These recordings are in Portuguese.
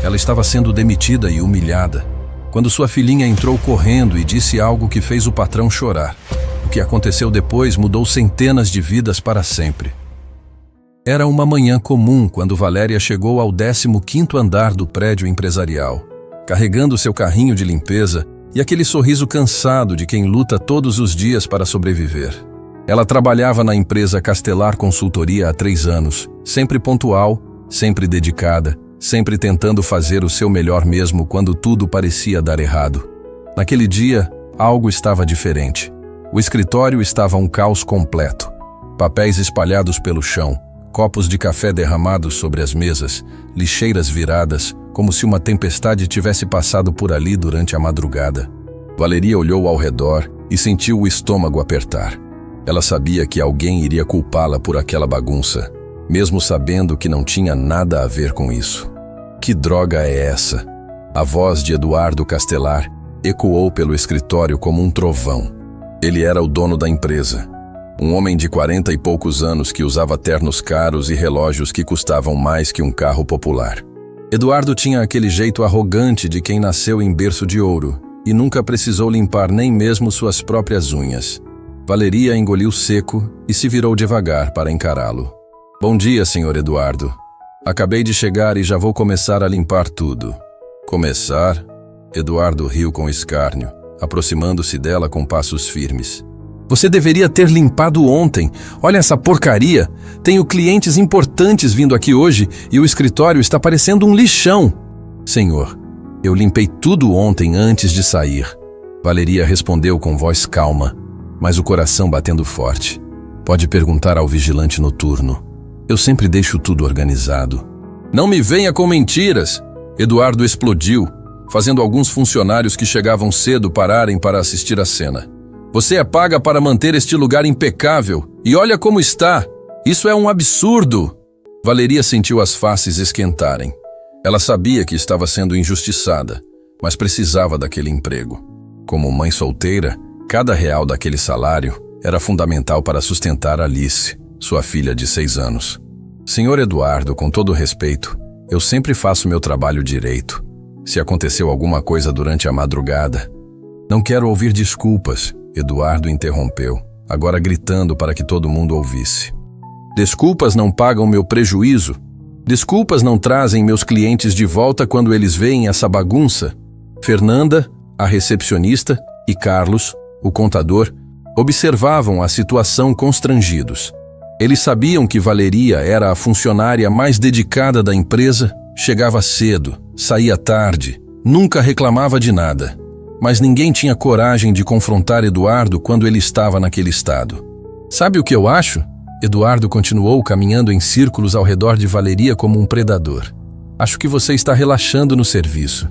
Ela estava sendo demitida e humilhada, quando sua filhinha entrou correndo e disse algo que fez o patrão chorar. O que aconteceu depois mudou centenas de vidas para sempre. Era uma manhã comum quando Valéria chegou ao 15º andar do prédio empresarial, carregando seu carrinho de limpeza e aquele sorriso cansado de quem luta todos os dias para sobreviver. Ela trabalhava na empresa Castelar Consultoria há 3 anos, sempre pontual, sempre dedicada, sempre tentando fazer o seu melhor mesmo quando tudo parecia dar errado. Naquele dia, algo estava diferente. O escritório estava um caos completo. Papéis espalhados pelo chão, copos de café derramados sobre as mesas, lixeiras viradas, como se uma tempestade tivesse passado por ali durante a madrugada. Valeria olhou ao redor e sentiu o estômago apertar. Ela sabia que alguém iria culpá-la por aquela bagunça, mesmo sabendo que não tinha nada a ver com isso. Que droga é essa? A voz de Eduardo Castelar ecoou pelo escritório como um trovão. Ele era o dono da empresa. Um homem de 40 e poucos anos que usava ternos caros e relógios que custavam mais que um carro popular. Eduardo tinha aquele jeito arrogante de quem nasceu em berço de ouro e nunca precisou limpar nem mesmo suas próprias unhas. Valeria engoliu seco e se virou devagar para encará-lo. Bom dia, senhor Eduardo. Acabei de chegar e já vou começar a limpar tudo. Começar? Eduardo riu com escárnio, aproximando-se dela com passos firmes. Você deveria ter limpado ontem. Olha essa porcaria. Tenho clientes importantes vindo aqui hoje e o escritório está parecendo um lixão. Senhor, eu limpei tudo ontem antes de sair. Valeria respondeu com voz calma, mas o coração batendo forte. Pode perguntar ao vigilante noturno. Eu sempre deixo tudo organizado. Não me venha com mentiras. Eduardo explodiu, fazendo alguns funcionários que chegavam cedo pararem para assistir a cena. Você é paga para manter este lugar impecável, e olha como está! Isso é um absurdo! Valeria sentiu as faces esquentarem. Ela sabia que estava sendo injustiçada, mas precisava daquele emprego. Como mãe solteira, cada real daquele salário era fundamental para sustentar Alice, sua filha de 6 anos. Senhor Eduardo, com todo respeito, eu sempre faço meu trabalho direito. Se aconteceu alguma coisa durante a madrugada... Não quero ouvir desculpas, Eduardo interrompeu, agora gritando para que todo mundo ouvisse. Desculpas não pagam meu prejuízo. Desculpas não trazem meus clientes de volta quando eles veem essa bagunça. Fernanda, a recepcionista, e Carlos, o contador, observavam a situação constrangidos. Eles sabiam que Valeria era a funcionária mais dedicada da empresa, chegava cedo, saía tarde, nunca reclamava de nada. Mas ninguém tinha coragem de confrontar Eduardo quando ele estava naquele estado. Sabe o que eu acho? Eduardo continuou caminhando em círculos ao redor de Valeria como um predador. Acho que você está relaxando no serviço.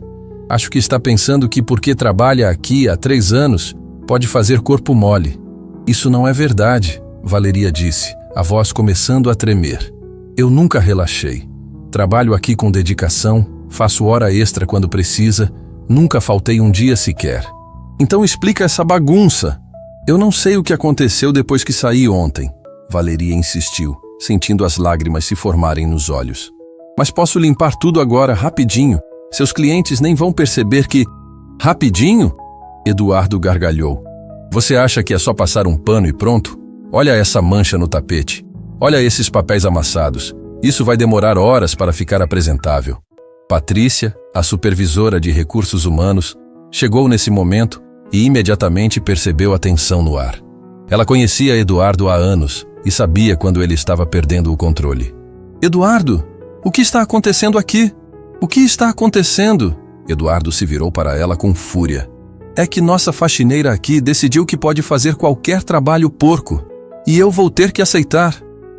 Acho que está pensando que porque trabalha aqui há 3 anos, pode fazer corpo mole. Isso não é verdade, Valeria disse, a voz começando a tremer. Eu nunca relaxei. Trabalho aqui com dedicação, faço hora extra quando precisa, nunca faltei um dia sequer. Então explica essa bagunça. Eu não sei o que aconteceu depois que saí ontem, Valeria insistiu, sentindo as lágrimas se formarem nos olhos. Mas posso limpar tudo agora, rapidinho. Seus clientes nem vão perceber que... Rapidinho? Eduardo gargalhou. Você acha que é só passar um pano e pronto? Olha essa mancha no tapete. Olha esses papéis amassados. Isso vai demorar horas para ficar apresentável. Patrícia, a supervisora de recursos humanos, chegou nesse momento e imediatamente percebeu a tensão no ar. Ela conhecia Eduardo há anos e sabia quando ele estava perdendo o controle. Eduardo, o que está acontecendo aqui? O que está acontecendo? Eduardo se virou para ela com fúria. É que nossa faxineira aqui decidiu que pode fazer qualquer trabalho porco. E eu vou ter que aceitar.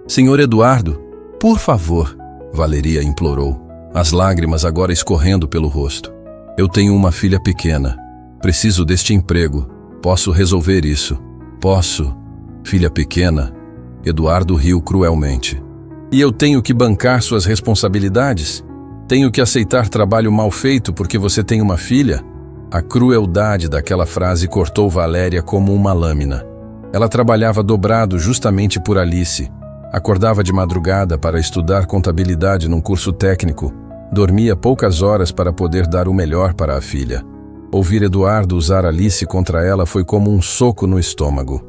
Senhor Eduardo, por favor, Valeria implorou, as lágrimas agora escorrendo pelo rosto. Eu tenho uma filha pequena. Preciso deste emprego. Posso resolver isso. Posso. Filha pequena. Eduardo riu cruelmente. E eu tenho que bancar suas responsabilidades? Tenho que aceitar trabalho mal feito porque você tem uma filha? A crueldade daquela frase cortou Valéria como uma lâmina. Ela trabalhava dobrado justamente por Alice. Acordava de madrugada para estudar contabilidade num curso técnico, Dormia poucas horas para poder dar o melhor para a filha. Ouvir Eduardo usar Alice contra ela foi como um soco no estômago.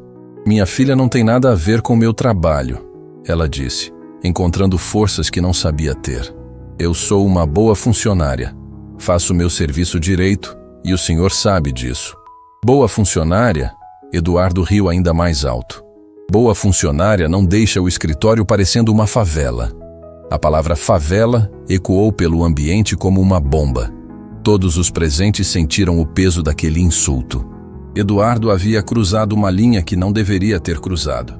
Minha filha não tem nada a ver com meu trabalho, ela disse, encontrando forças que não sabia ter. Eu sou uma boa funcionária. Faço meu serviço direito e o senhor sabe disso. Boa funcionária? Eduardo riu ainda mais alto. Boa funcionária não deixa o escritório parecendo uma favela. A palavra favela ecoou pelo ambiente como uma bomba. Todos os presentes sentiram o peso daquele insulto. Eduardo havia cruzado uma linha que não deveria ter cruzado.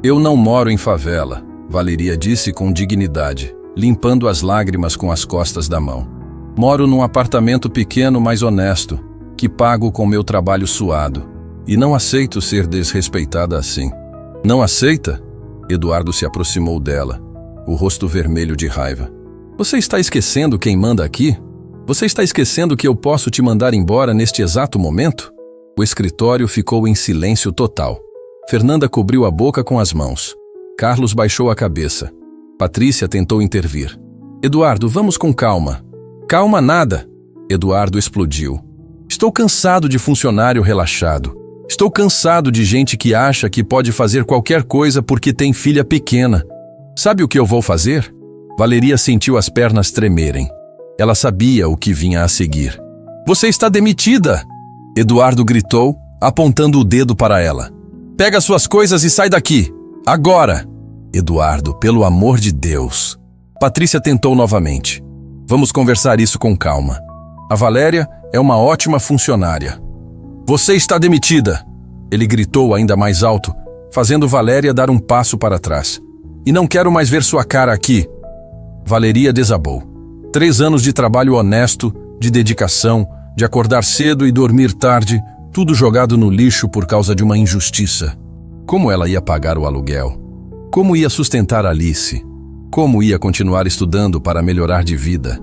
Eu não moro em favela, Valeria disse com dignidade, limpando as lágrimas com as costas da mão. Moro num apartamento pequeno, mas honesto, que pago com meu trabalho suado. E não aceito ser desrespeitada assim. Não aceita? Eduardo se aproximou dela, o rosto vermelho de raiva. Você está esquecendo quem manda aqui? Você está esquecendo que eu posso te mandar embora neste exato momento? O escritório ficou em silêncio total. Fernanda cobriu a boca com as mãos. Carlos baixou a cabeça. Patrícia tentou intervir. Eduardo, vamos com calma. Calma nada. Eduardo explodiu. Estou cansado de funcionário relaxado. Estou cansado de gente que acha que pode fazer qualquer coisa porque tem filha pequena. Sabe o que eu vou fazer? Valeria sentiu as pernas tremerem. Ela sabia o que vinha a seguir. Você está demitida! Eduardo gritou, apontando o dedo para ela. Pega suas coisas e sai daqui! Agora! Eduardo, pelo amor de Deus! Patrícia tentou novamente. Vamos conversar isso com calma. A Valéria é uma ótima funcionária. Você está demitida! Ele gritou ainda mais alto, fazendo Valéria dar um passo para trás. E não quero mais ver sua cara aqui. Valeria desabou. 3 anos de trabalho honesto, de dedicação, de acordar cedo e dormir tarde, tudo jogado no lixo por causa de uma injustiça. Como ela ia pagar o aluguel? Como ia sustentar Alice? Como ia continuar estudando para melhorar de vida?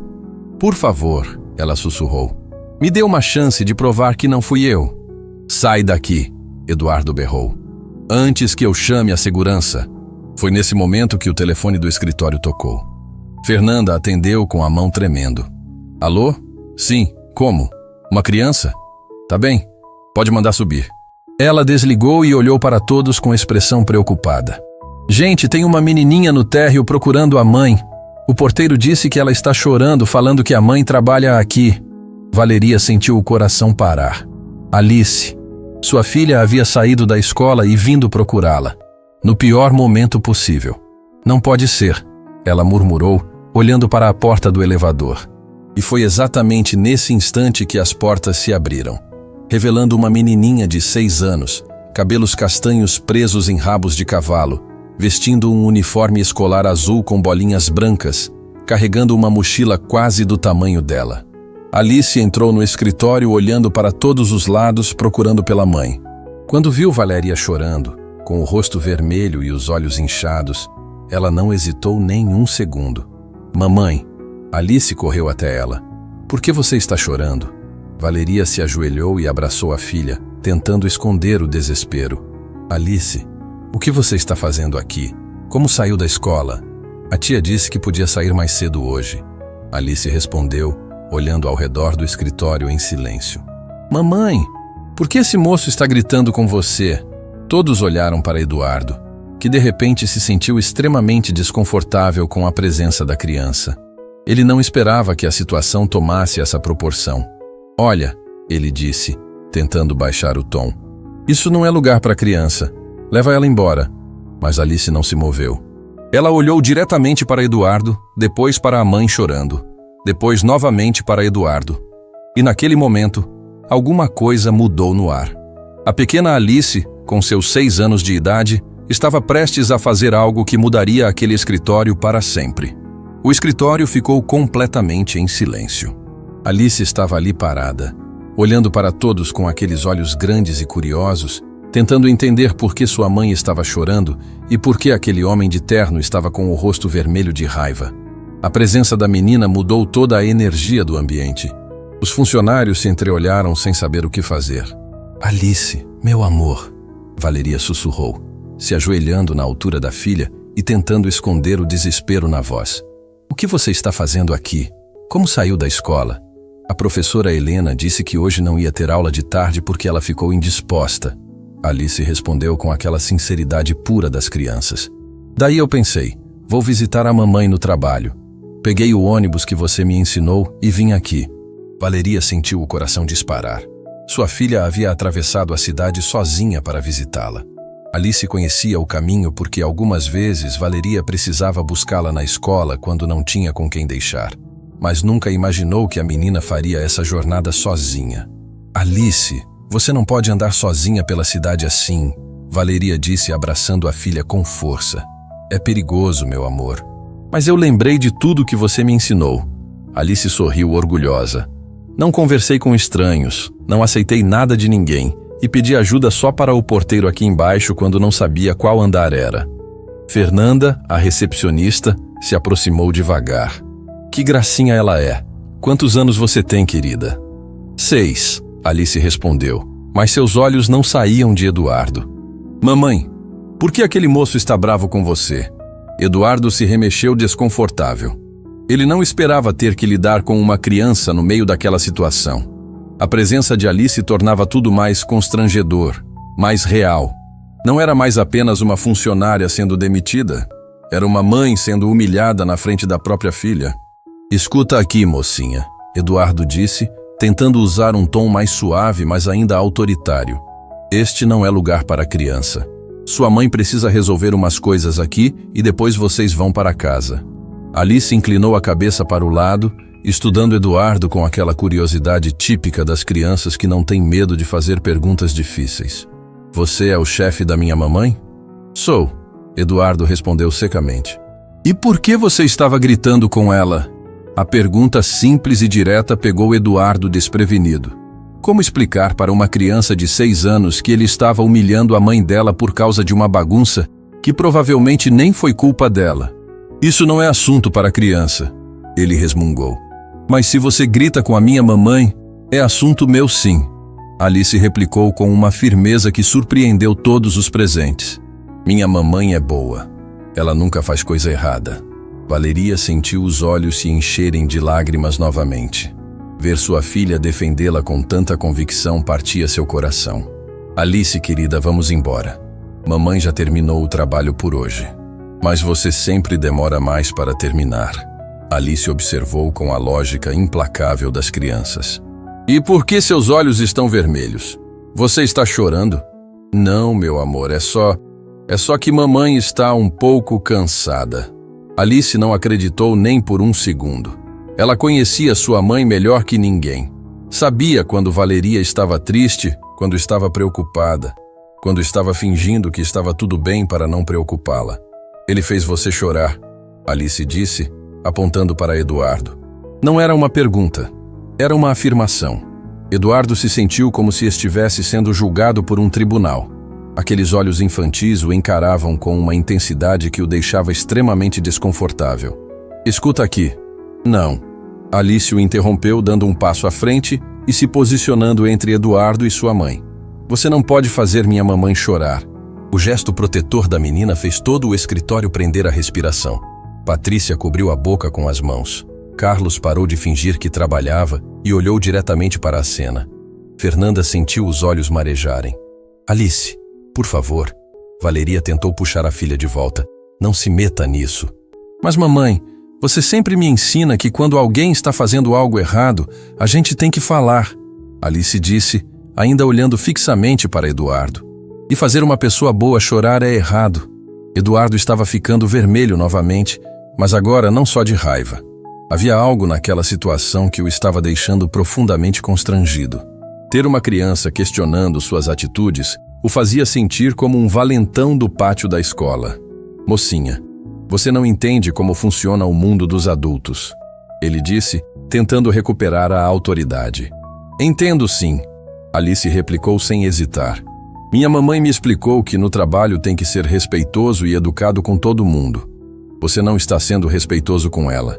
Por favor, ela sussurrou. Me dê uma chance de provar que não fui eu. Sai daqui, Eduardo berrou. Antes que eu chame a segurança. Foi nesse momento que o telefone do escritório tocou. Fernanda atendeu com a mão tremendo. Alô? Sim, como? Uma criança? Tá bem, pode mandar subir. Ela desligou e olhou para todos com expressão preocupada. Gente, tem uma menininha no térreo procurando a mãe. O porteiro disse que ela está chorando, falando que a mãe trabalha aqui. Valeria sentiu o coração parar. Alice, sua filha havia saído da escola e vindo procurá-la. No pior momento possível. Não pode ser, ela murmurou, olhando para a porta do elevador. E foi exatamente nesse instante que as portas se abriram, revelando uma menininha de 6 anos, cabelos castanhos presos em rabos de cavalo, vestindo um uniforme escolar azul com bolinhas brancas, carregando uma mochila quase do tamanho dela. Alice entrou no escritório olhando para todos os lados, procurando pela mãe. Quando viu Valéria chorando, com o rosto vermelho e os olhos inchados, ela não hesitou nem um segundo. Mamãe, Alice correu até ela. Por que você está chorando? Valeria se ajoelhou e abraçou a filha, tentando esconder o desespero. Alice, o que você está fazendo aqui? Como saiu da escola? A tia disse que podia sair mais cedo hoje. Alice respondeu, olhando ao redor do escritório em silêncio. Mamãe, por que esse moço está gritando com você? Todos olharam para Eduardo, que de repente se sentiu extremamente desconfortável com a presença da criança. Ele não esperava que a situação tomasse essa proporção. Olha, ele disse, tentando baixar o tom. Isso não é lugar para criança. Leva ela embora. Mas Alice não se moveu. Ela olhou diretamente para Eduardo, depois para a mãe chorando, depois novamente para Eduardo. E naquele momento, alguma coisa mudou no ar. A pequena Alice, com seus 6 anos de idade, estava prestes a fazer algo que mudaria aquele escritório para sempre. O escritório ficou completamente em silêncio. Alice estava ali parada, olhando para todos com aqueles olhos grandes e curiosos, tentando entender por que sua mãe estava chorando e por que aquele homem de terno estava com o rosto vermelho de raiva. A presença da menina mudou toda a energia do ambiente. Os funcionários se entreolharam sem saber o que fazer. Alice, meu amor, Valeria sussurrou, se ajoelhando na altura da filha e tentando esconder o desespero na voz. O que você está fazendo aqui? Como saiu da escola? A professora Helena disse que hoje não ia ter aula de tarde porque ela ficou indisposta. Alice respondeu com aquela sinceridade pura das crianças. Daí eu pensei, vou visitar a mamãe no trabalho. Peguei o ônibus que você me ensinou e vim aqui. Valeria sentiu o coração disparar. Sua filha havia atravessado a cidade sozinha para visitá-la. Alice conhecia o caminho porque algumas vezes Valeria precisava buscá-la na escola quando não tinha com quem deixar. Mas nunca imaginou que a menina faria essa jornada sozinha. Alice, você não pode andar sozinha pela cidade assim, Valeria disse abraçando a filha com força. É perigoso, meu amor. Mas eu lembrei de tudo que você me ensinou. Alice sorriu orgulhosa. Não conversei com estranhos, não aceitei nada de ninguém e pedi ajuda só para o porteiro aqui embaixo quando não sabia qual andar era. Fernanda, a recepcionista, se aproximou devagar. Que gracinha ela é. Quantos anos você tem, querida? 6, Alice respondeu, mas seus olhos não saíam de Eduardo. Mamãe, por que aquele moço está bravo com você? Eduardo se remexeu desconfortável. Ele não esperava ter que lidar com uma criança no meio daquela situação. A presença de Alice tornava tudo mais constrangedor, mais real. Não era mais apenas uma funcionária sendo demitida, era uma mãe sendo humilhada na frente da própria filha. Escuta aqui, mocinha, Eduardo disse, tentando usar um tom mais suave, mas ainda autoritário. Este não é lugar para criança. Sua mãe precisa resolver umas coisas aqui e depois vocês vão para casa. Alice inclinou a cabeça para o lado, estudando Eduardo com aquela curiosidade típica das crianças que não têm medo de fazer perguntas difíceis. Você é o chefe da minha mamãe? Sou, Eduardo respondeu secamente. E por que você estava gritando com ela? A pergunta simples e direta pegou Eduardo desprevenido. Como explicar para uma criança de 6 anos que ele estava humilhando a mãe dela por causa de uma bagunça que provavelmente nem foi culpa dela? Isso não é assunto para criança, ele resmungou. Mas se você grita com a minha mamãe, é assunto meu sim. Alice replicou com uma firmeza que surpreendeu todos os presentes. Minha mamãe é boa. Ela nunca faz coisa errada. Valeria sentiu os olhos se encherem de lágrimas novamente. Ver sua filha defendê-la com tanta convicção partia seu coração. Alice, querida, vamos embora. Mamãe já terminou o trabalho por hoje. Mas você sempre demora mais para terminar. Alice observou com a lógica implacável das crianças. E por que seus olhos estão vermelhos? Você está chorando? Não, meu amor, é só que mamãe está um pouco cansada. Alice não acreditou nem por um segundo. Ela conhecia sua mãe melhor que ninguém. Sabia quando Valeria estava triste, quando estava preocupada, quando estava fingindo que estava tudo bem para não preocupá-la. Ele fez você chorar, Alice disse, apontando para Eduardo. Não era uma pergunta, era uma afirmação. Eduardo se sentiu como se estivesse sendo julgado por um tribunal. Aqueles olhos infantis o encaravam com uma intensidade que o deixava extremamente desconfortável. Escuta aqui. Não. Alice o interrompeu, dando um passo à frente e se posicionando entre Eduardo e sua mãe. Você não pode fazer minha mamãe chorar. O gesto protetor da menina fez todo o escritório prender a respiração. Patrícia cobriu a boca com as mãos. Carlos parou de fingir que trabalhava e olhou diretamente para a cena. Fernanda sentiu os olhos marejarem. Alice, por favor. Valeria tentou puxar a filha de volta. Não se meta nisso. Mas mamãe, você sempre me ensina que quando alguém está fazendo algo errado, a gente tem que falar. Alice disse, ainda olhando fixamente para Eduardo. E fazer uma pessoa boa chorar é errado. Eduardo estava ficando vermelho novamente, mas agora não só de raiva. Havia algo naquela situação que o estava deixando profundamente constrangido. Ter uma criança questionando suas atitudes o fazia sentir como um valentão do pátio da escola. Mocinha, você não entende como funciona o mundo dos adultos, ele disse, tentando recuperar a autoridade. Entendo sim, Alice replicou sem hesitar. Minha mamãe me explicou que no trabalho tem que ser respeitoso e educado com todo mundo. Você não está sendo respeitoso com ela.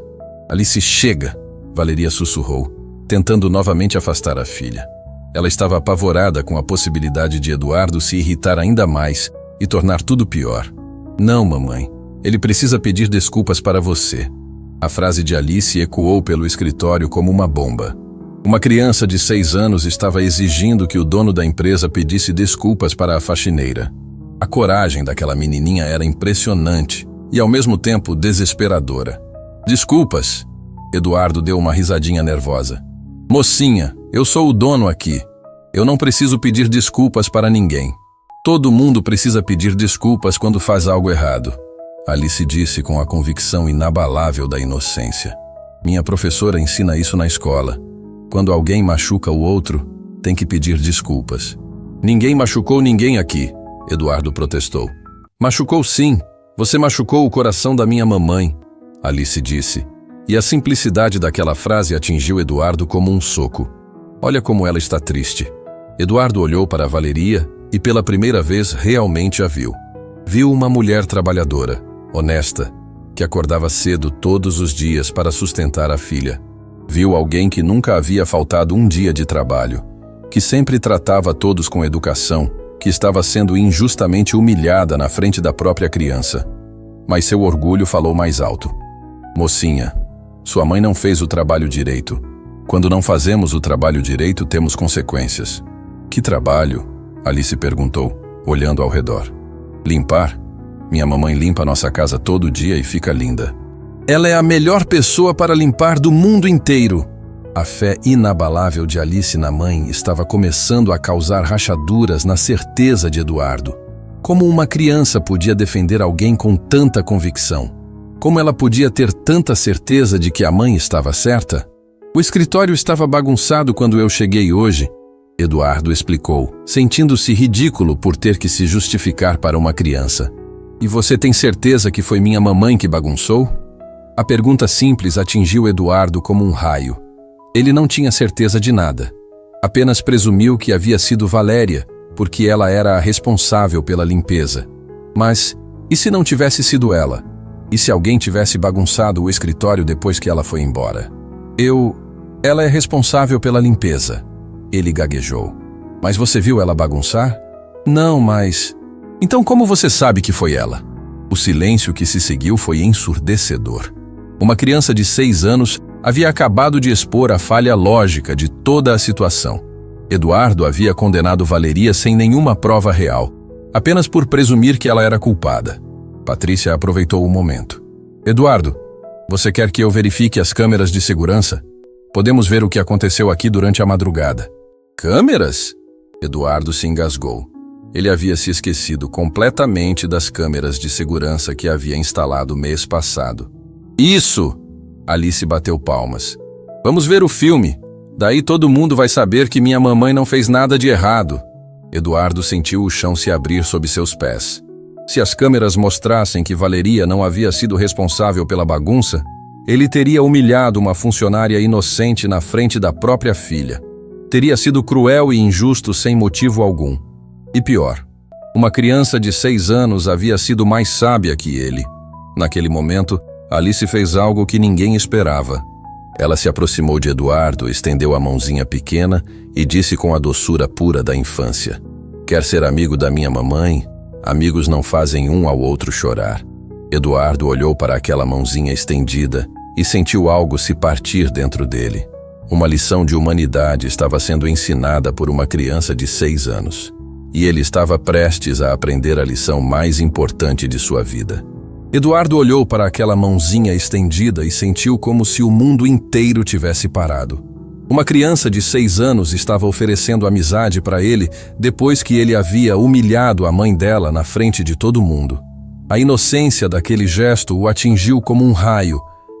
Alice, chega, Valeria sussurrou, tentando novamente afastar a filha. Ela estava apavorada com a possibilidade de Eduardo se irritar ainda mais e tornar tudo pior. Não, mamãe, ele precisa pedir desculpas para você. A frase de Alice ecoou pelo escritório como uma bomba. Uma criança de 6 anos estava exigindo que o dono da empresa pedisse desculpas para a faxineira. A coragem daquela menininha era impressionante e, ao mesmo tempo, desesperadora. Desculpas. Eduardo deu uma risadinha nervosa. Mocinha, eu sou o dono aqui. Eu não preciso pedir desculpas para ninguém. Todo mundo precisa pedir desculpas quando faz algo errado. Alice disse com a convicção inabalável da inocência. Minha professora ensina isso na escola. Quando alguém machuca o outro, tem que pedir desculpas. Ninguém machucou ninguém aqui, Eduardo protestou. Machucou sim. Você machucou o coração da minha mamãe, Alice disse. E a simplicidade daquela frase atingiu Eduardo como um soco. Olha como ela está triste. Eduardo olhou para Valeria e pela primeira vez realmente a viu. Viu uma mulher trabalhadora, honesta, que acordava cedo todos os dias para sustentar a filha. Viu alguém que nunca havia faltado um dia de trabalho, que sempre tratava todos com educação, que estava sendo injustamente humilhada na frente da própria criança. Mas seu orgulho falou mais alto. Mocinha, sua mãe não fez o trabalho direito. Quando não fazemos o trabalho direito, temos consequências. Que trabalho? Alice perguntou, olhando ao redor. Limpar? Minha mamãe limpa nossa casa todo dia e fica linda. Ela é a melhor pessoa para limpar do mundo inteiro. A fé inabalável de Alice na mãe estava começando a causar rachaduras na certeza de Eduardo. Como uma criança podia defender alguém com tanta convicção? Como ela podia ter tanta certeza de que a mãe estava certa? O escritório estava bagunçado quando eu cheguei hoje, Eduardo explicou, sentindo-se ridículo por ter que se justificar para uma criança. E você tem certeza que foi minha mamãe que bagunçou? A pergunta simples atingiu Eduardo como um raio. Ele não tinha certeza de nada. Apenas presumiu que havia sido Valéria, porque ela era a responsável pela limpeza. Mas, e se não tivesse sido ela? E se alguém tivesse bagunçado o escritório depois que ela foi embora? Ela é responsável pela limpeza. Ele gaguejou. Mas você viu ela bagunçar? Não, mas... Então como você sabe que foi ela? O silêncio que se seguiu foi ensurdecedor. Uma criança de 6 anos havia acabado de expor a falha lógica de toda a situação. Eduardo havia condenado Valeria sem nenhuma prova real, apenas por presumir que ela era culpada. Patrícia aproveitou o momento. Eduardo, você quer que eu verifique as câmeras de segurança? Podemos ver o que aconteceu aqui durante a madrugada. Câmeras? Eduardo se engasgou. Ele havia se esquecido completamente das câmeras de segurança que havia instalado mês passado. Isso! Alice bateu palmas. Vamos ver o filme. Daí todo mundo vai saber que minha mamãe não fez nada de errado. Eduardo sentiu o chão se abrir sob seus pés. Se as câmeras mostrassem que Valeria não havia sido responsável pela bagunça, ele teria humilhado uma funcionária inocente na frente da própria filha. Teria sido cruel e injusto sem motivo algum. E pior, uma criança de 6 anos havia sido mais sábia que ele. Naquele momento, Alice fez algo que ninguém esperava. Ela se aproximou de Eduardo, estendeu a mãozinha pequena e disse com a doçura pura da infância: Quer ser amigo da minha mamãe? Amigos não fazem um ao outro chorar. Eduardo olhou para aquela mãozinha estendida e sentiu algo se partir dentro dele. Uma lição de humanidade estava sendo ensinada por uma criança de 6 anos. E ele estava prestes a aprender a lição mais importante de sua vida. Eduardo olhou para aquela mãozinha estendida e sentiu como se o mundo inteiro tivesse parado. Uma criança de 6 anos estava oferecendo amizade para ele depois que ele havia humilhado a mãe dela na frente de todo mundo. A inocência daquele gesto o atingiu como um raio,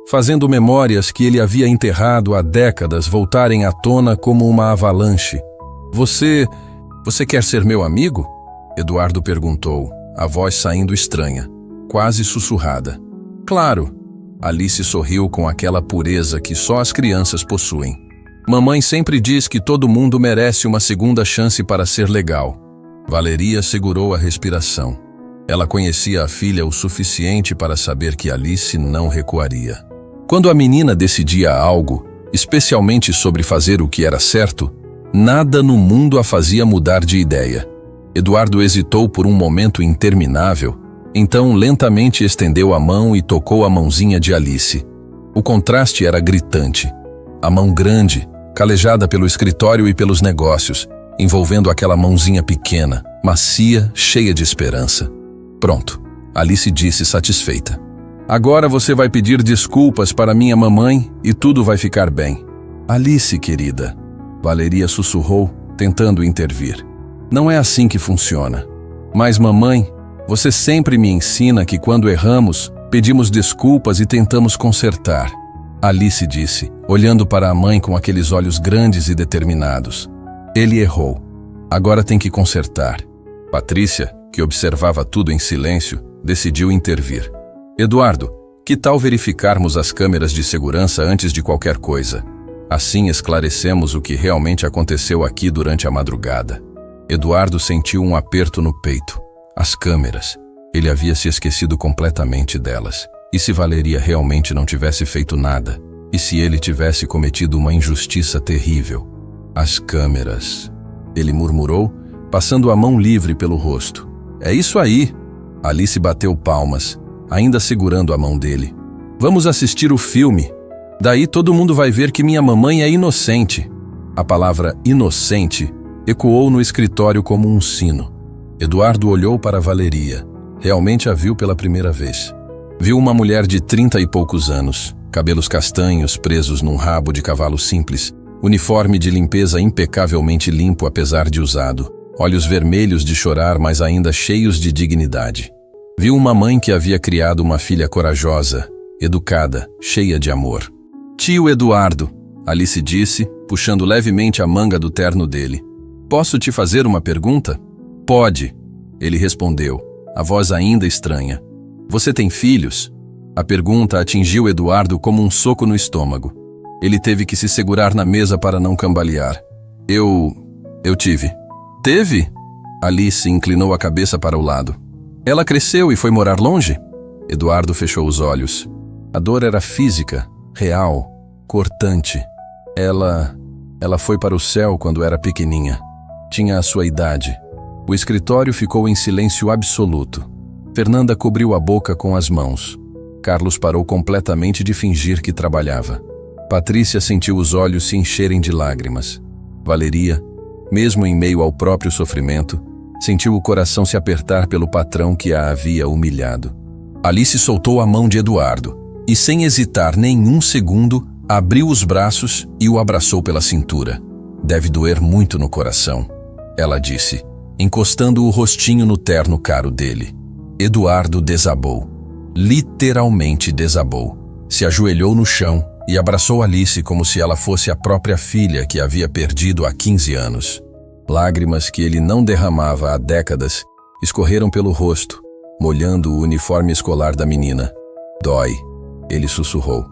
fazendo memórias que ele havia enterrado há décadas voltarem à tona como uma avalanche. Você quer ser meu amigo? Eduardo perguntou, a voz saindo estranha, quase sussurrada. Claro. Alice sorriu com aquela pureza que só as crianças possuem. Mamãe sempre diz que todo mundo merece uma segunda chance para ser legal. Valeria segurou a respiração. Ela conhecia a filha o suficiente para saber que Alice não recuaria. Quando a menina decidia algo, especialmente sobre fazer o que era certo, nada no mundo a fazia mudar de ideia. Eduardo hesitou por um momento interminável, então lentamente estendeu a mão e tocou a mãozinha de Alice. O contraste era gritante. A mão grande, calejada pelo escritório e pelos negócios, envolvendo aquela mãozinha pequena, macia, cheia de esperança. Pronto, Alice disse satisfeita. Agora você vai pedir desculpas para minha mamãe e tudo vai ficar bem. Alice, querida, Valeria sussurrou, tentando intervir. Não é assim que funciona. Mas, mamãe, você sempre me ensina que quando erramos, pedimos desculpas e tentamos consertar. Alice disse, olhando para a mãe com aqueles olhos grandes e determinados. Ele errou. Agora tem que consertar. Patrícia, que observava tudo em silêncio, decidiu intervir. Eduardo, que tal verificarmos as câmeras de segurança antes de qualquer coisa? Assim esclarecemos o que realmente aconteceu aqui durante a madrugada. Eduardo sentiu um aperto no peito. As câmeras. Ele havia se esquecido completamente delas. E se Valeria realmente não tivesse feito nada? E se ele tivesse cometido uma injustiça terrível? As câmeras. Ele murmurou, passando a mão livre pelo rosto. É isso aí. Alice bateu palmas, ainda segurando a mão dele. Vamos assistir o filme. Daí todo mundo vai ver que minha mamãe é inocente. A palavra inocente ecoou no escritório como um sino. Eduardo olhou para Valeria. Realmente a viu pela primeira vez. Viu uma mulher de 30 e poucos anos, cabelos castanhos presos num rabo de cavalo simples, uniforme de limpeza impecavelmente limpo apesar de usado, olhos vermelhos de chorar, mas ainda cheios de dignidade. Viu uma mãe que havia criado uma filha corajosa, educada, cheia de amor. Tio Eduardo, Alice disse, puxando levemente a manga do terno dele. Posso te fazer uma pergunta? Pode, ele respondeu, a voz ainda estranha. Você tem filhos? A pergunta atingiu Eduardo como um soco no estômago. Ele teve que se segurar na mesa para não cambalear. Eu tive. Teve? Alice inclinou a cabeça para o lado. Ela cresceu e foi morar longe? Eduardo fechou os olhos. A dor era física, real, cortante. Ela foi para o céu quando era pequeninha. Tinha a sua idade. O escritório ficou em silêncio absoluto. Fernanda cobriu a boca com as mãos. Carlos parou completamente de fingir que trabalhava. Patrícia sentiu os olhos se encherem de lágrimas. Valeria, mesmo em meio ao próprio sofrimento, sentiu o coração se apertar pelo patrão que a havia humilhado. Alice soltou a mão de Eduardo e, sem hesitar nenhum segundo, abriu os braços e o abraçou pela cintura. Deve doer muito no coração, ela disse, encostando o rostinho no terno caro dele. Eduardo desabou. Literalmente desabou. Se ajoelhou no chão e abraçou Alice como se ela fosse a própria filha que havia perdido há 15 anos. Lágrimas que ele não derramava há décadas escorreram pelo rosto, molhando o uniforme escolar da menina. Dói, ele sussurrou.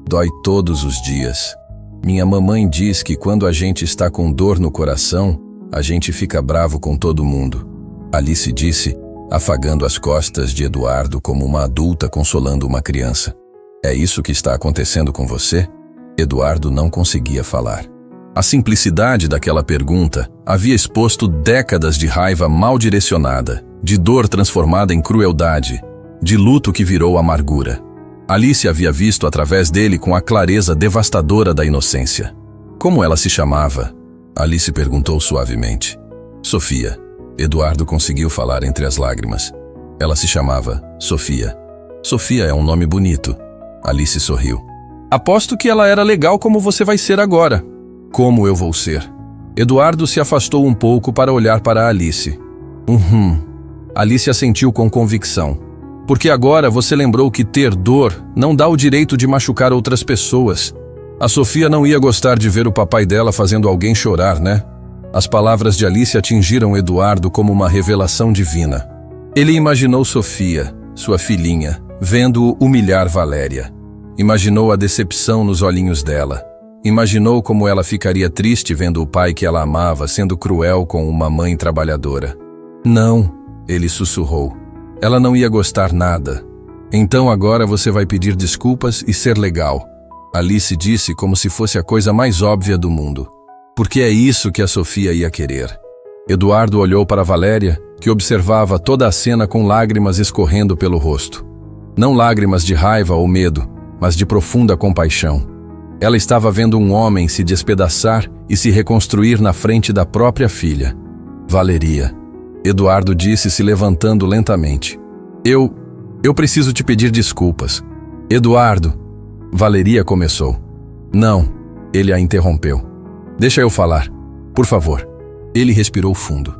Dói todos os dias. Minha mamãe diz que quando a gente está com dor no coração, a gente fica bravo com todo mundo. Alice disse, afagando as costas de Eduardo como uma adulta consolando uma criança. É isso que está acontecendo com você? Eduardo não conseguia falar. A simplicidade daquela pergunta havia exposto décadas de raiva mal direcionada, de dor transformada em crueldade, de luto que virou amargura. Alice havia visto através dele com a clareza devastadora da inocência. Como ela se chamava? Alice perguntou suavemente. Sofia. Eduardo conseguiu falar entre as lágrimas. Ela se chamava Sofia. Sofia é um nome bonito. Alice sorriu. Aposto que ela era legal como você vai ser agora. Como eu vou ser? Eduardo se afastou um pouco para olhar para Alice. Alice assentiu com convicção. Porque agora você lembrou que ter dor não dá o direito de machucar outras pessoas. A Sofia não ia gostar de ver o papai dela fazendo alguém chorar, né? As palavras de Alice atingiram Eduardo como uma revelação divina. Ele imaginou Sofia, sua filhinha, vendo-o humilhar Valéria. Imaginou a decepção nos olhinhos dela. Imaginou como ela ficaria triste vendo o pai que ela amava sendo cruel com uma mãe trabalhadora. Não, ele sussurrou. Ela não ia gostar nada. Então agora você vai pedir desculpas e ser legal. Alice disse como se fosse a coisa mais óbvia do mundo. Porque é isso que a Sofia ia querer. Eduardo olhou para Valéria, que observava toda a cena com lágrimas escorrendo pelo rosto. Não lágrimas de raiva ou medo, mas de profunda compaixão. Ela estava vendo um homem se despedaçar e se reconstruir na frente da própria filha. Valeria, Eduardo disse, se levantando lentamente. Eu preciso te pedir desculpas. Eduardo, Valeria começou. Não, ele a interrompeu. Deixa eu falar, por favor. Ele respirou fundo.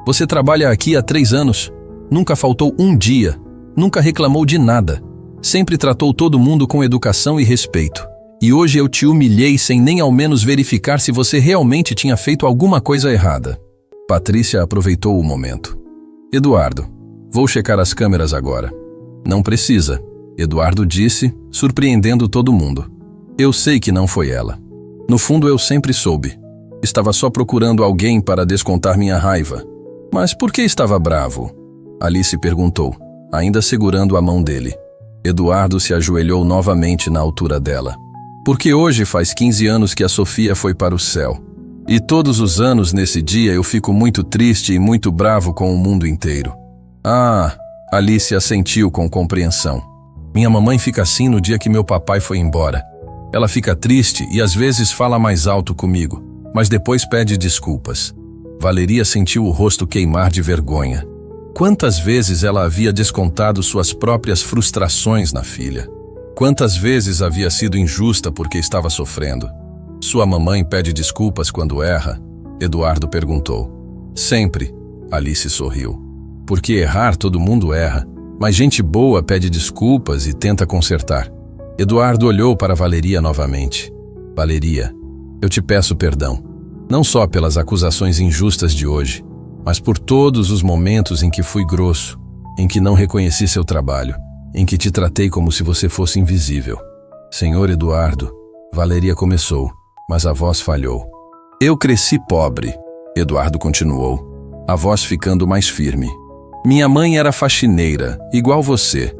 Você trabalha aqui há 3 anos. Nunca faltou um dia. Nunca reclamou de nada. Sempre tratou todo mundo com educação e respeito. E hoje eu te humilhei sem nem ao menos verificar se você realmente tinha feito alguma coisa errada. Patrícia aproveitou o momento. Eduardo, vou checar as câmeras agora. Não precisa, Eduardo disse, surpreendendo todo mundo. Eu sei que não foi ela. No fundo eu sempre soube. Estava só procurando alguém para descontar minha raiva. Mas por que estava bravo? Alice perguntou, ainda segurando a mão dele. Eduardo se ajoelhou novamente na altura dela. Porque hoje faz 15 anos que a Sofia foi para o céu. E todos os anos nesse dia eu fico muito triste e muito bravo com o mundo inteiro. Ah, Alice assentiu com compreensão. Minha mamãe fica assim no dia que meu papai foi embora. Ela fica triste e às vezes fala mais alto comigo, mas depois pede desculpas. Valeria sentiu o rosto queimar de vergonha. Quantas vezes ela havia descontado suas próprias frustrações na filha? Quantas vezes havia sido injusta porque estava sofrendo? Sua mamãe pede desculpas quando erra? Eduardo perguntou. Sempre, Alice sorriu. Porque errar todo mundo erra, mas gente boa pede desculpas e tenta consertar. Eduardo olhou para Valeria novamente. Valeria, eu te peço perdão. Não só pelas acusações injustas de hoje, mas por todos os momentos em que fui grosso, em que não reconheci seu trabalho, em que te tratei como se você fosse invisível. Senhor Eduardo, Valeria começou, mas a voz falhou. Eu cresci pobre, Eduardo continuou, a voz ficando mais firme. Minha mãe era faxineira, igual você.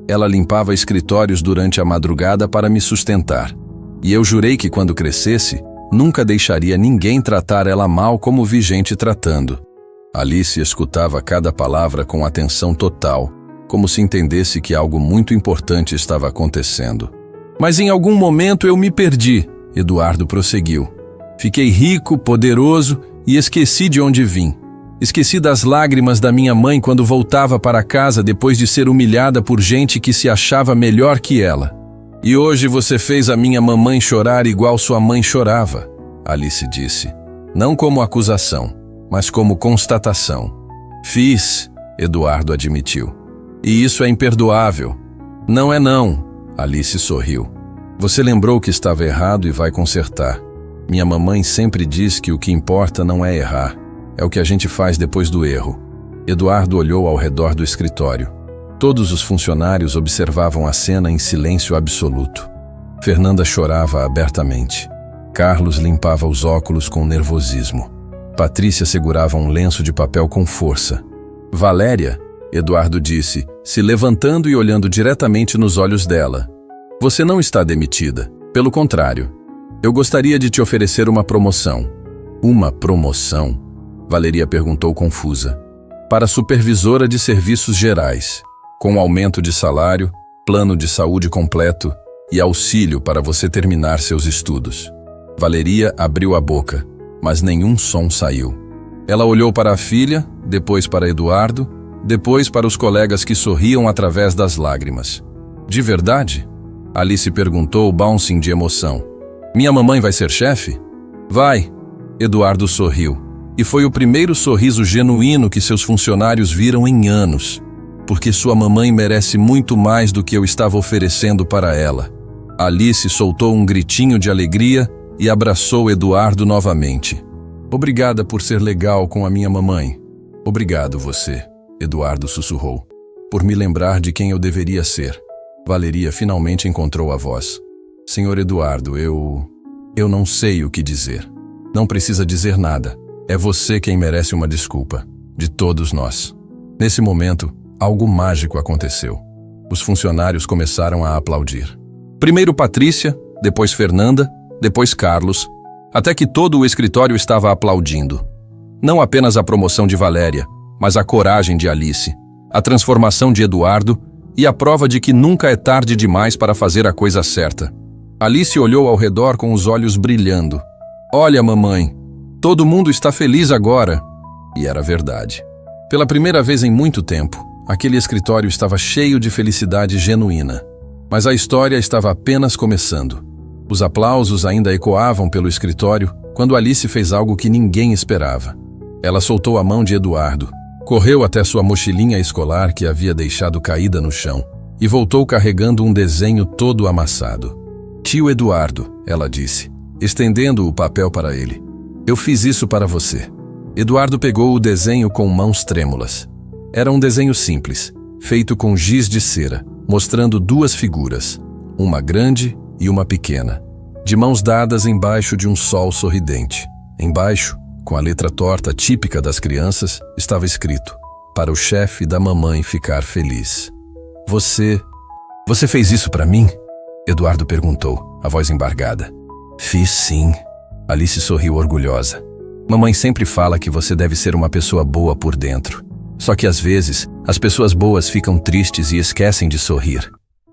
Ela limpava escritórios durante a madrugada para me sustentar. E eu jurei que quando crescesse, nunca deixaria ninguém tratar ela mal como vi gente tratando. Alice escutava cada palavra com atenção total, como se entendesse que algo muito importante estava acontecendo. Mas em algum momento eu me perdi, Eduardo prosseguiu. Fiquei rico, poderoso e esqueci de onde vim. Esqueci das lágrimas da minha mãe quando voltava para casa depois de ser humilhada por gente que se achava melhor que ela. E hoje você fez a minha mamãe chorar igual sua mãe chorava, Alice disse. Não como acusação, mas como constatação. Fiz, Eduardo admitiu. E isso é imperdoável. Não é não, Alice sorriu. Você lembrou que estava errado e vai consertar. Minha mamãe sempre diz que o que importa não é errar, é o que a gente faz depois do erro. Eduardo olhou ao redor do escritório. Todos os funcionários observavam a cena em silêncio absoluto. Fernanda chorava abertamente. Carlos limpava os óculos com nervosismo. Patrícia segurava um lenço de papel com força. Valéria, Eduardo disse, se levantando e olhando diretamente nos olhos dela. Você não está demitida. Pelo contrário. Eu gostaria de te oferecer uma promoção. Uma promoção? Valeria perguntou confusa. Para supervisora de serviços gerais, com aumento de salário, plano de saúde completo e auxílio para você terminar seus estudos. Valeria abriu a boca, mas nenhum som saiu. Ela olhou para a filha, depois para Eduardo, depois para os colegas que sorriam através das lágrimas. De verdade? Alice perguntou, bouncing de emoção. Minha mamãe vai ser chefe? Vai, Eduardo sorriu. E foi o primeiro sorriso genuíno que seus funcionários viram em anos, porque sua mamãe merece muito mais do que eu estava oferecendo para ela. Alice soltou um gritinho de alegria e abraçou Eduardo novamente. Obrigada por ser legal com a minha mamãe. Obrigado você, Eduardo sussurrou, por me lembrar de quem eu deveria ser. Valeria finalmente encontrou a voz. Senhor Eduardo, eu não sei o que dizer. Não precisa dizer nada. É você quem merece uma desculpa, de todos nós. Nesse momento, algo mágico aconteceu. Os funcionários começaram a aplaudir. Primeiro Patrícia, depois Fernanda, depois Carlos, até que todo o escritório estava aplaudindo. Não apenas a promoção de Valéria, mas a coragem de Alice, a transformação de Eduardo e a prova de que nunca é tarde demais para fazer a coisa certa. Alice olhou ao redor com os olhos brilhando. Olha, mamãe, todo mundo está feliz agora. E era verdade. Pela primeira vez em muito tempo, aquele escritório estava cheio de felicidade genuína. Mas a história estava apenas começando. Os aplausos ainda ecoavam pelo escritório quando Alice fez algo que ninguém esperava. Ela soltou a mão de Eduardo, correu até sua mochilinha escolar que havia deixado caída no chão e voltou carregando um desenho todo amassado. Tio Eduardo, ela disse, estendendo o papel para ele. Eu fiz isso para você. Eduardo pegou o desenho com mãos trêmulas. Era um desenho simples, feito com giz de cera, mostrando duas figuras, uma grande e uma pequena, de mãos dadas embaixo de um sol sorridente. Embaixo, com a letra torta típica das crianças, estava escrito: para o chefe da mamãe ficar feliz. Você fez isso para mim? Eduardo perguntou, a voz embargada. Fiz sim. Alice sorriu orgulhosa. Mamãe sempre fala que você deve ser uma pessoa boa por dentro. Só que às vezes, as pessoas boas ficam tristes e esquecem de sorrir.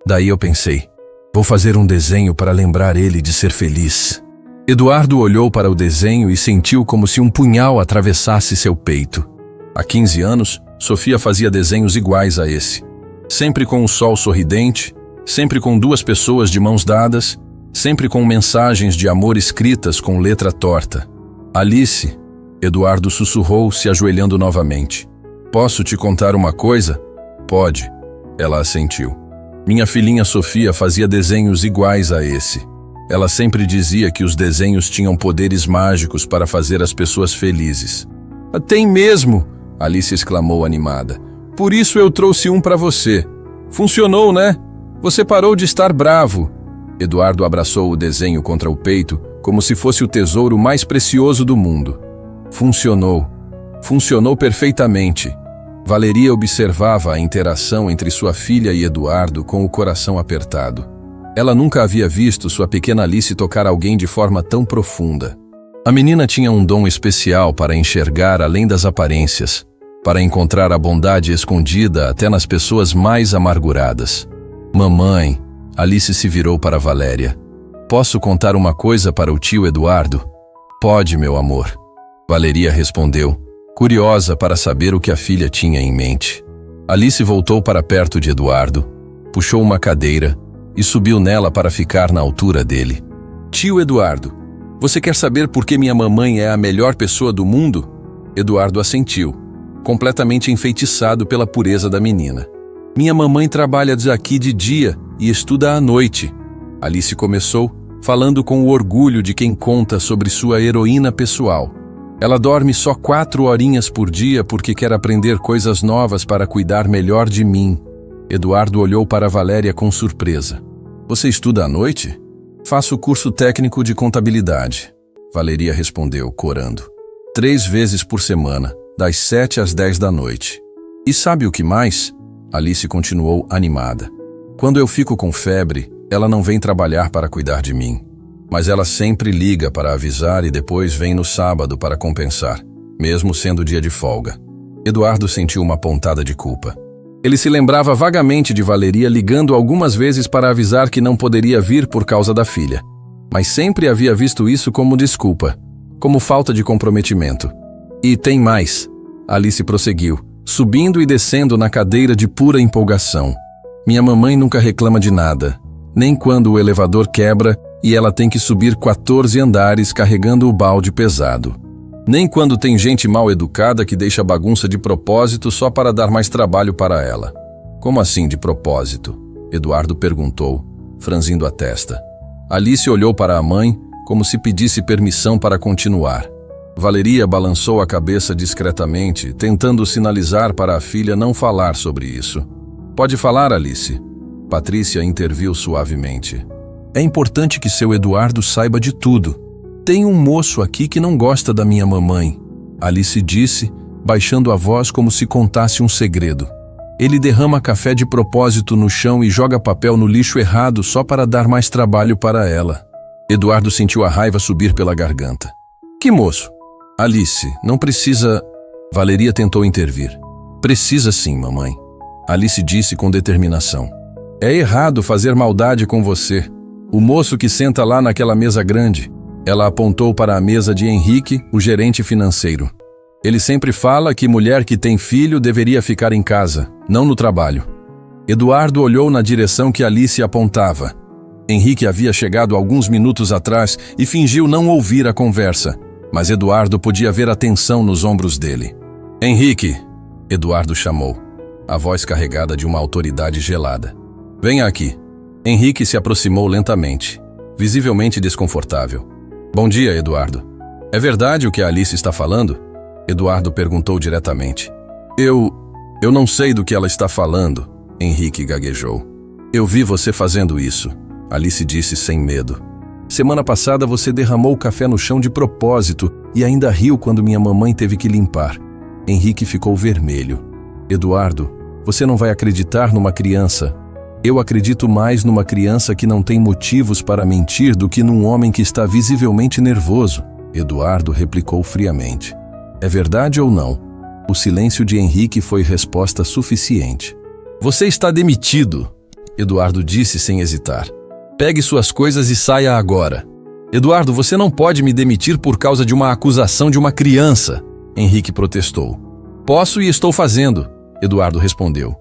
Daí eu pensei, vou fazer um desenho para lembrar ele de ser feliz. Eduardo olhou para o desenho e sentiu como se um punhal atravessasse seu peito. Há 15 anos, Sofia fazia desenhos iguais a esse. Sempre com um sol sorridente, sempre com duas pessoas de mãos dadas, sempre com mensagens de amor escritas com letra torta. Alice, Eduardo sussurrou, se ajoelhando novamente. Posso te contar uma coisa? Pode. Ela assentiu. Minha filhinha Sofia fazia desenhos iguais a esse. Ela sempre dizia que os desenhos tinham poderes mágicos para fazer as pessoas felizes. Tem mesmo! Alice exclamou animada. Por isso eu trouxe um para você. Funcionou, né? Você parou de estar bravo. Eduardo abraçou o desenho contra o peito, como se fosse o tesouro mais precioso do mundo. Funcionou. Funcionou perfeitamente. Valeria observava a interação entre sua filha e Eduardo com o coração apertado. Ela nunca havia visto sua pequena Alice tocar alguém de forma tão profunda. A menina tinha um dom especial para enxergar além das aparências, para encontrar a bondade escondida até nas pessoas mais amarguradas. Mamãe, Alice se virou para Valéria. Posso contar uma coisa para o tio Eduardo? Pode, meu amor. Valeria respondeu, curiosa para saber o que a filha tinha em mente. Alice voltou para perto de Eduardo, puxou uma cadeira e subiu nela para ficar na altura dele. Tio Eduardo, você quer saber por que minha mamãe é a melhor pessoa do mundo? Eduardo assentiu, completamente enfeitiçado pela pureza da menina. Minha mamãe trabalha aqui de dia e estuda à noite. Alice começou, falando com o orgulho de quem conta sobre sua heroína pessoal. Ela dorme só 4 horinhas por dia porque quer aprender coisas novas para cuidar melhor de mim. Eduardo olhou para Valéria com surpresa. Você estuda à noite? Faço curso técnico de contabilidade. Valeria respondeu, corando. 3 vezes por semana, das 7 às 10 da noite. E sabe o que mais? Alice continuou animada. Quando eu fico com febre, ela não vem trabalhar para cuidar de mim. Mas ela sempre liga para avisar e depois vem no sábado para compensar, mesmo sendo dia de folga. Eduardo sentiu uma pontada de culpa. Ele se lembrava vagamente de Valeria ligando algumas vezes para avisar que não poderia vir por causa da filha. Mas sempre havia visto isso como desculpa, como falta de comprometimento. E tem mais, Alice prosseguiu, subindo e descendo na cadeira de pura empolgação. Minha mamãe nunca reclama de nada, nem quando o elevador quebra e ela tem que subir 14 andares carregando o balde pesado. Nem quando tem gente mal educada que deixa bagunça de propósito só para dar mais trabalho para ela. Como assim de propósito? Eduardo perguntou, franzindo a testa. Alice olhou para a mãe como se pedisse permissão para continuar. Valeria balançou a cabeça discretamente, tentando sinalizar para a filha não falar sobre isso. Pode falar, Alice. Patrícia interviu suavemente. É importante que seu Eduardo saiba de tudo. Tem um moço aqui que não gosta da minha mamãe, Alice disse, baixando a voz como se contasse um segredo. Ele derrama café de propósito no chão e joga papel no lixo errado só para dar mais trabalho para ela. Eduardo sentiu a raiva subir pela garganta. Que moço? Alice, não precisa... Valeria tentou intervir. Precisa sim, mamãe. Alice disse com determinação. É errado fazer maldade com você. O moço que senta lá naquela mesa grande. Ela apontou para a mesa de Henrique, o gerente financeiro. Ele sempre fala que mulher que tem filho deveria ficar em casa, não no trabalho. Eduardo olhou na direção que Alice apontava. Henrique havia chegado alguns minutos atrás e fingiu não ouvir a conversa, mas Eduardo podia ver a tensão nos ombros dele. Henrique, Eduardo chamou, a voz carregada de uma autoridade gelada. Venha aqui. Henrique se aproximou lentamente, visivelmente desconfortável. Bom dia, Eduardo. É verdade o que a Alice está falando? Eduardo perguntou diretamente. Eu não sei do que ela está falando, Henrique gaguejou. Eu vi você fazendo isso, Alice disse sem medo. Semana passada você derramou o café no chão de propósito e ainda riu quando minha mamãe teve que limpar. Henrique ficou vermelho. Eduardo, você não vai acreditar numa criança. Eu acredito mais numa criança que não tem motivos para mentir do que num homem que está visivelmente nervoso, Eduardo replicou friamente. É verdade ou não? O silêncio de Henrique foi resposta suficiente. Você está demitido, Eduardo disse sem hesitar. Pegue suas coisas e saia agora. Eduardo, você não pode me demitir por causa de uma acusação de uma criança, Henrique protestou. Posso e estou fazendo, Eduardo respondeu.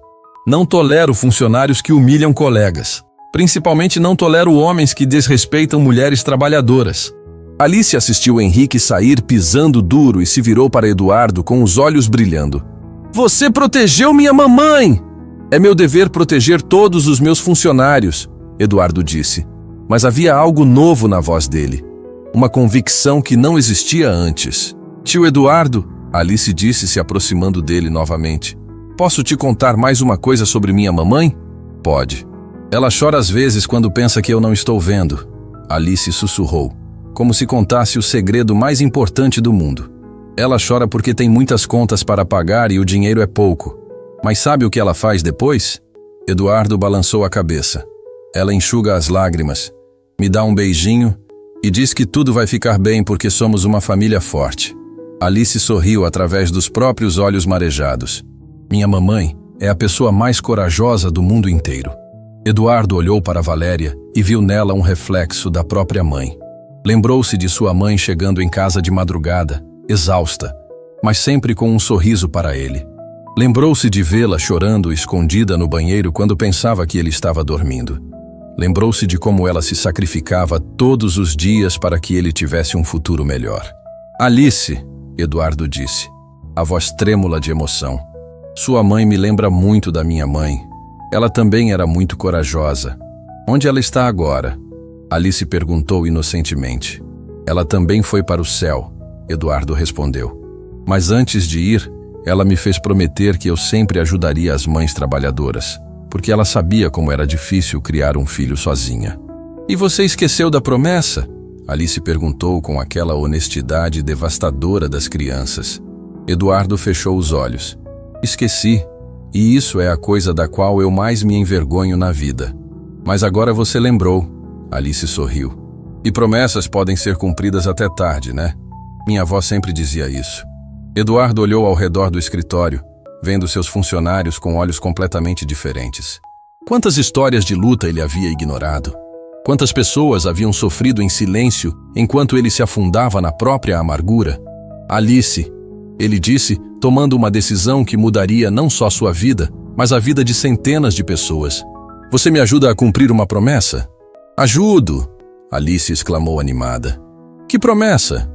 Não tolero funcionários que humilham colegas. Principalmente não tolero homens que desrespeitam mulheres trabalhadoras. Alice assistiu Henrique sair pisando duro e se virou para Eduardo com os olhos brilhando. Você protegeu minha mamãe! É meu dever proteger todos os meus funcionários, Eduardo disse. Mas havia algo novo na voz dele. Uma convicção que não existia antes. Tio Eduardo, Alice disse se aproximando dele novamente. Posso te contar mais uma coisa sobre minha mamãe? Pode. Ela chora às vezes quando pensa que eu não estou vendo. Alice sussurrou, como se contasse o segredo mais importante do mundo. Ela chora porque tem muitas contas para pagar e o dinheiro é pouco. Mas sabe o que ela faz depois? Eduardo balançou a cabeça. Ela enxuga as lágrimas, me dá um beijinho e diz que tudo vai ficar bem porque somos uma família forte. Alice sorriu através dos próprios olhos marejados. Minha mamãe é a pessoa mais corajosa do mundo inteiro. Eduardo olhou para Valéria e viu nela um reflexo da própria mãe. Lembrou-se de sua mãe chegando em casa de madrugada, exausta, mas sempre com um sorriso para ele. Lembrou-se de vê-la chorando escondida no banheiro quando pensava que ele estava dormindo. Lembrou-se de como ela se sacrificava todos os dias para que ele tivesse um futuro melhor. Alice, Eduardo disse, a voz trêmula de emoção. Sua mãe me lembra muito da minha mãe. Ela também era muito corajosa. Onde ela está agora? Alice perguntou inocentemente. Ela também foi para o céu, Eduardo respondeu. Mas antes de ir, ela me fez prometer que eu sempre ajudaria as mães trabalhadoras, porque ela sabia como era difícil criar um filho sozinha. E você esqueceu da promessa? Alice perguntou com aquela honestidade devastadora das crianças. Eduardo fechou os olhos. Esqueci, e isso é a coisa da qual eu mais me envergonho na vida. Mas agora você lembrou, Alice sorriu. E promessas podem ser cumpridas até tarde, né? Minha avó sempre dizia isso. Eduardo olhou ao redor do escritório, vendo seus funcionários com olhos completamente diferentes. Quantas histórias de luta ele havia ignorado? Quantas pessoas haviam sofrido em silêncio enquanto ele se afundava na própria amargura? Alice, ele disse, tomando uma decisão que mudaria não só sua vida, mas a vida de centenas de pessoas. Você me ajuda a cumprir uma promessa? Ajudo! Alice exclamou animada. Que promessa?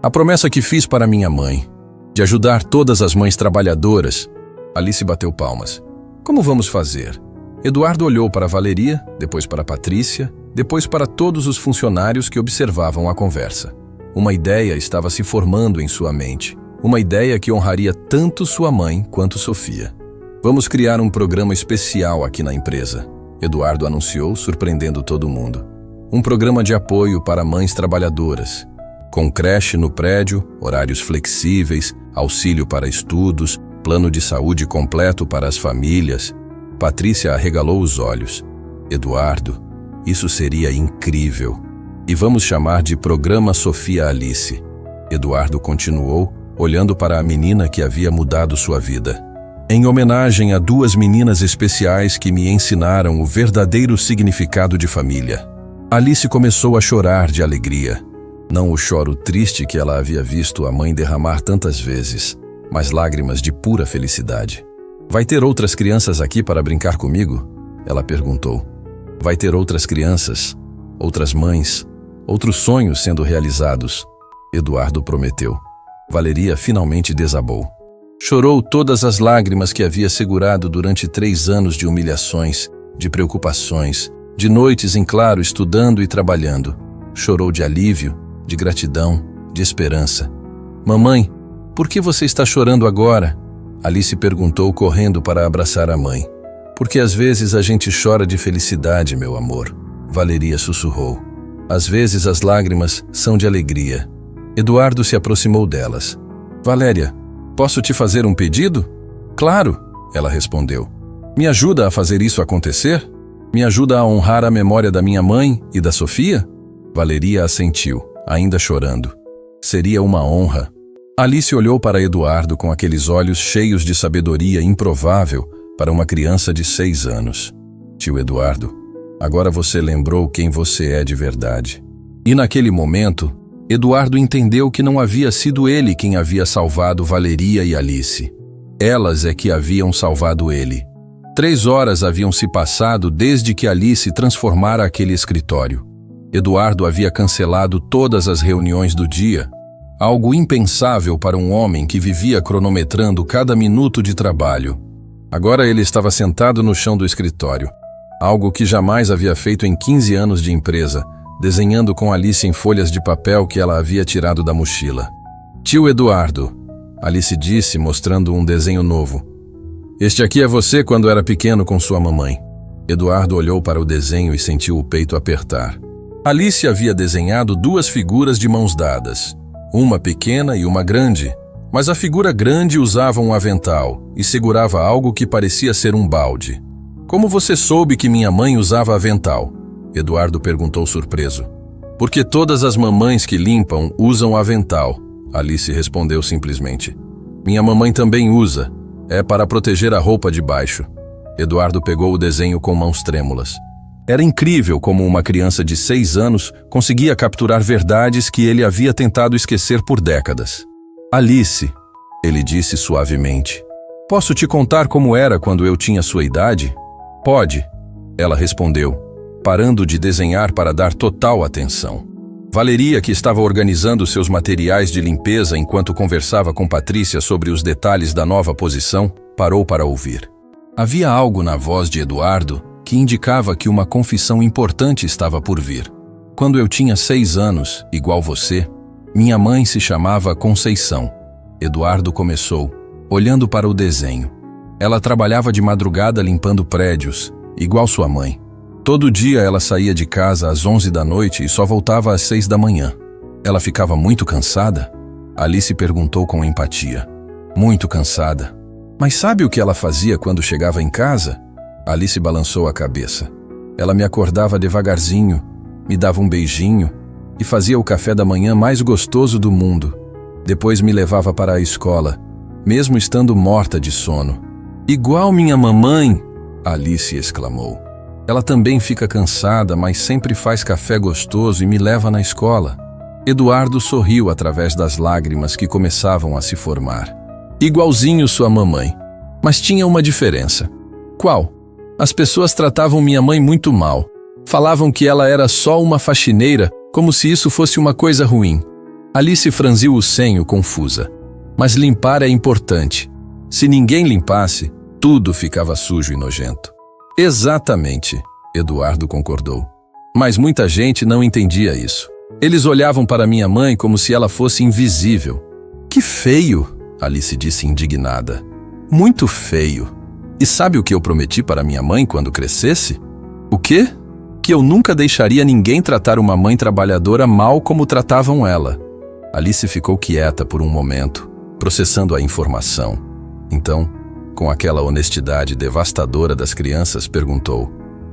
A promessa que fiz para minha mãe, de ajudar todas as mães trabalhadoras. Alice bateu palmas. Como vamos fazer? Eduardo olhou para Valeria, depois para Patrícia, depois para todos os funcionários que observavam a conversa. Uma ideia estava se formando em sua mente. Uma ideia que honraria tanto sua mãe quanto Sofia. Vamos criar um programa especial aqui na empresa, Eduardo anunciou, surpreendendo todo mundo. Um programa de apoio para mães trabalhadoras, com creche no prédio, horários flexíveis, auxílio para estudos, plano de saúde completo para as famílias. Patrícia arregalou os olhos. Eduardo, isso seria incrível. E vamos chamar de Programa Sofia Alice. Eduardo continuou, olhando para a menina que havia mudado sua vida. em homenagem a duas meninas especiais que me ensinaram o verdadeiro significado de família. Alice começou a chorar de alegria. Não o choro triste que ela havia visto a mãe derramar tantas vezes, mas lágrimas de pura felicidade. Vai ter outras crianças aqui para brincar comigo? Ela perguntou. Vai ter outras crianças, outras mães, outros sonhos sendo realizados. Eduardo prometeu. Valeria finalmente desabou. Chorou todas as lágrimas que havia segurado durante 3 anos de humilhações, de preocupações, de noites em claro estudando e trabalhando. Chorou de alívio, de gratidão, de esperança. Mamãe, por que você está chorando agora? Alice perguntou correndo para abraçar a mãe. Porque às vezes a gente chora de felicidade, meu amor. Valeria sussurrou. Às vezes as lágrimas são de alegria. Eduardo se aproximou delas. Valéria, posso te fazer um pedido? Claro, ela respondeu. Me ajuda a fazer isso acontecer? Me ajuda a honrar a memória da minha mãe e da Sofia? Valeria assentiu, ainda chorando. Seria uma honra. Alice olhou para Eduardo com aqueles olhos cheios de sabedoria improvável para uma criança de 6 anos. Tio Eduardo, agora você lembrou quem você é de verdade. E naquele momento, Eduardo entendeu que não havia sido ele quem havia salvado Valeria e Alice. Elas é que haviam salvado ele. 3 horas haviam se passado desde que Alice transformara aquele escritório. Eduardo havia cancelado todas as reuniões do dia, algo impensável para um homem que vivia cronometrando cada minuto de trabalho. Agora ele estava sentado no chão do escritório, algo que jamais havia feito em 15 anos de empresa, desenhando com Alice em folhas de papel que ela havia tirado da mochila. Tio Eduardo, Alice disse, mostrando um desenho novo. Este aqui é você quando era pequeno com sua mamãe. Eduardo olhou para o desenho e sentiu o peito apertar. Alice havia desenhado 2 figuras de mãos dadas, uma pequena e uma grande, mas a figura grande usava um avental e segurava algo que parecia ser um balde. Como você soube que minha mãe usava avental? Eduardo perguntou surpreso. Porque todas as mamães que limpam usam avental, Alice respondeu simplesmente. Minha mamãe também usa. É para proteger a roupa de baixo. Eduardo pegou o desenho com mãos trêmulas. Era incrível como uma criança de 6 anos conseguia capturar verdades que ele havia tentado esquecer por décadas. Alice, ele disse suavemente. Posso te contar como era quando eu tinha sua idade? Pode, ela respondeu, parando de desenhar para dar total atenção. Valeria, que estava organizando seus materiais de limpeza enquanto conversava com Patrícia sobre os detalhes da nova posição, parou para ouvir. Havia algo na voz de Eduardo que indicava que uma confissão importante estava por vir. Quando eu tinha 6 anos, igual você, minha mãe se chamava Conceição. Eduardo começou, olhando para o desenho. Ela trabalhava de madrugada limpando prédios, igual sua mãe. Todo dia ela saía de casa às 11 da noite e só voltava às 6 da manhã. Ela ficava muito cansada? Alice perguntou com empatia. Muito cansada. Mas sabe o que ela fazia quando chegava em casa? Alice balançou a cabeça. Ela me acordava devagarzinho, me dava um beijinho e fazia o café da manhã mais gostoso do mundo. Depois me levava para a escola, mesmo estando morta de sono. Igual minha mamãe, Alice exclamou. Ela também fica cansada, mas sempre faz café gostoso e me leva na escola. Eduardo sorriu através das lágrimas que começavam a se formar. Igualzinho sua mamãe. Mas tinha uma diferença. Qual? As pessoas tratavam minha mãe muito mal. Falavam que ela era só uma faxineira, como se isso fosse uma coisa ruim. Alice franziu o senho, confusa. Mas limpar é importante. Se ninguém limpasse, tudo ficava sujo e nojento. Exatamente, Eduardo concordou. Mas muita gente não entendia isso. Eles olhavam para minha mãe como se ela fosse invisível. Que feio, Alice disse indignada. Muito feio. E sabe o que eu prometi para minha mãe quando crescesse? O quê? Que eu nunca deixaria ninguém tratar uma mãe trabalhadora mal como tratavam ela. Alice ficou quieta por um momento, processando a informação. Então, com aquela honestidade devastadora das crianças, perguntou: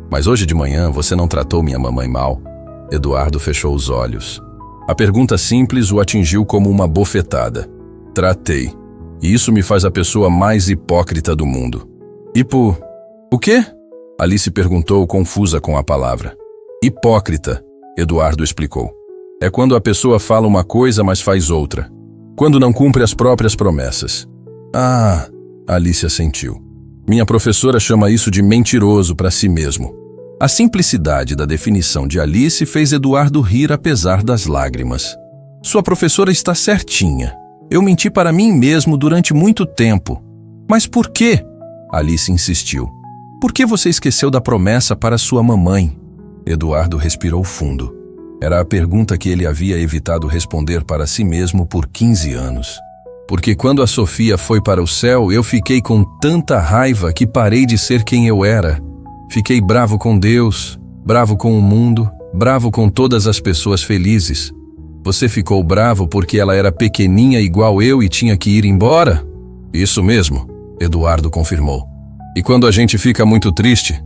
Mas hoje de manhã você não tratou minha mamãe mal? Eduardo fechou os olhos. A pergunta simples o atingiu como uma bofetada. Tratei. E isso me faz a pessoa mais hipócrita do mundo. O quê? Alice perguntou, confusa com a palavra. Hipócrita, Eduardo explicou. É quando a pessoa fala uma coisa, mas faz outra. Quando não cumpre as próprias promessas. Ah, Alice assentiu. Minha professora chama isso de mentiroso para si mesmo. A simplicidade da definição de Alice fez Eduardo rir apesar das lágrimas. Sua professora está certinha. Eu menti para mim mesmo durante muito tempo. Mas por quê? Alice insistiu. Por que você esqueceu da promessa para sua mamãe? Eduardo respirou fundo. Era a pergunta que ele havia evitado responder para si mesmo por 15 anos. Porque quando a Sofia foi para o céu, eu fiquei com tanta raiva que parei de ser quem eu era. Fiquei bravo com Deus, bravo com o mundo, bravo com todas as pessoas felizes. Você ficou bravo porque ela era pequeninha igual eu e tinha que ir embora? Isso mesmo, Eduardo confirmou. E quando a gente fica muito triste,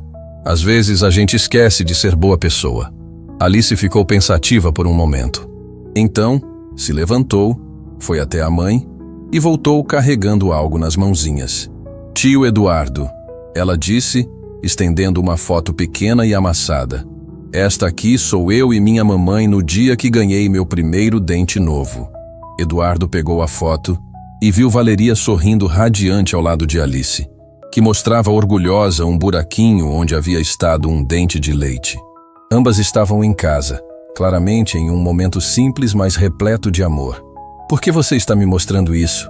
às vezes a gente esquece de ser boa pessoa. Alice ficou pensativa por um momento. Então, se levantou, foi até a mãe e voltou carregando algo nas mãozinhas. Tio Eduardo, ela disse, estendendo uma foto pequena e amassada. Esta aqui sou eu e minha mamãe no dia que ganhei meu primeiro dente novo. Eduardo pegou a foto e viu Valeria sorrindo radiante ao lado de Alice, que mostrava orgulhosa um buraquinho onde havia estado um dente de leite. Ambas estavam em casa, claramente em um momento simples, mas repleto de amor. Por que você está me mostrando isso?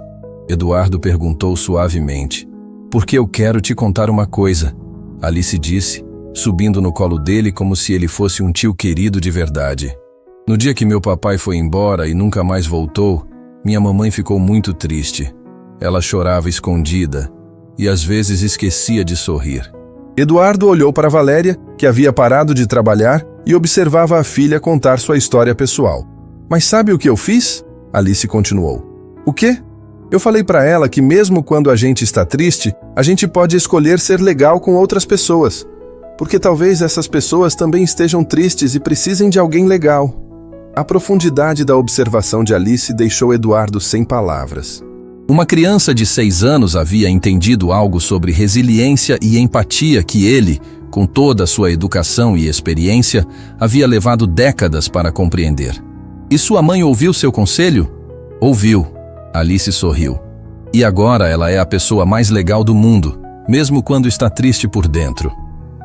Eduardo perguntou suavemente. Porque eu quero te contar uma coisa, Alice disse, subindo no colo dele como se ele fosse um tio querido de verdade. No dia que meu papai foi embora e nunca mais voltou, minha mamãe ficou muito triste. Ela chorava escondida e às vezes esquecia de sorrir. Eduardo olhou para Valéria, que havia parado de trabalhar, e observava a filha contar sua história pessoal. Mas sabe o que eu fiz? Alice continuou. O quê? Eu falei para ela que mesmo quando a gente está triste, a gente pode escolher ser legal com outras pessoas. Porque talvez essas pessoas também estejam tristes e precisem de alguém legal. A profundidade da observação de Alice deixou Eduardo sem palavras. Uma criança de 6 anos havia entendido algo sobre resiliência e empatia que ele, com toda a sua educação e experiência, havia levado décadas para compreender. E sua mãe ouviu seu conselho? Ouviu. Alice sorriu. E agora ela é a pessoa mais legal do mundo, mesmo quando está triste por dentro.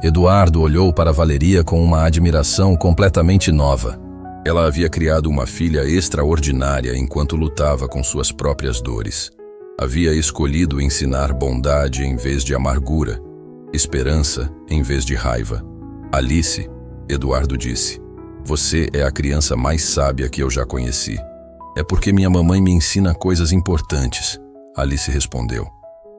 Eduardo olhou para Valeria com uma admiração completamente nova. Ela havia criado uma filha extraordinária enquanto lutava com suas próprias dores. Havia escolhido ensinar bondade em vez de amargura, esperança em vez de raiva. Alice, Eduardo disse, você é a criança mais sábia que eu já conheci. É porque minha mamãe me ensina coisas importantes, Alice respondeu.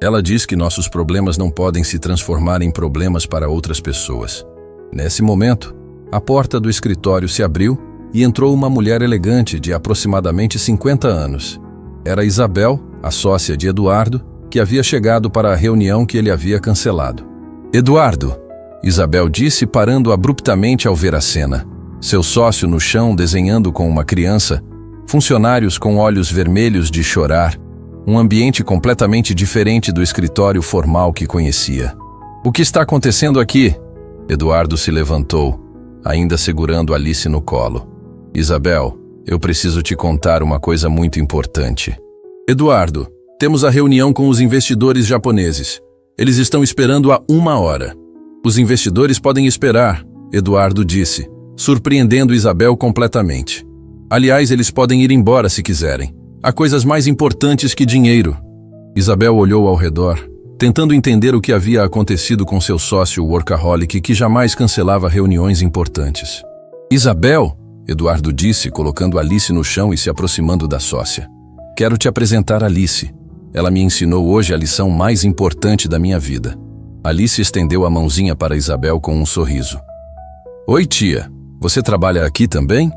Ela diz que nossos problemas não podem se transformar em problemas para outras pessoas. Nesse momento, a porta do escritório se abriu e entrou uma mulher elegante de aproximadamente 50 anos. Era Isabel, a sócia de Eduardo, que havia chegado para a reunião que ele havia cancelado. Eduardo, Isabel disse parando abruptamente ao ver a cena. Seu sócio no chão desenhando com uma criança, funcionários com olhos vermelhos de chorar, um ambiente completamente diferente do escritório formal que conhecia. O que está acontecendo aqui? Eduardo se levantou, ainda segurando Alice no colo. Isabel, eu preciso te contar uma coisa muito importante. Eduardo, temos a reunião com os investidores japoneses. Eles estão esperando há 1 hora. Os investidores podem esperar, Eduardo disse, surpreendendo Isabel completamente. Aliás, eles podem ir embora se quiserem. Há coisas mais importantes que dinheiro. Isabel olhou ao redor, tentando entender o que havia acontecido com seu sócio workaholic que jamais cancelava reuniões importantes. Isabel, Eduardo disse, colocando Alice no chão e se aproximando da sócia. Quero te apresentar Alice. Ela me ensinou hoje a lição mais importante da minha vida. Alice estendeu a mãozinha para Isabel com um sorriso. Oi, tia. Você trabalha aqui também?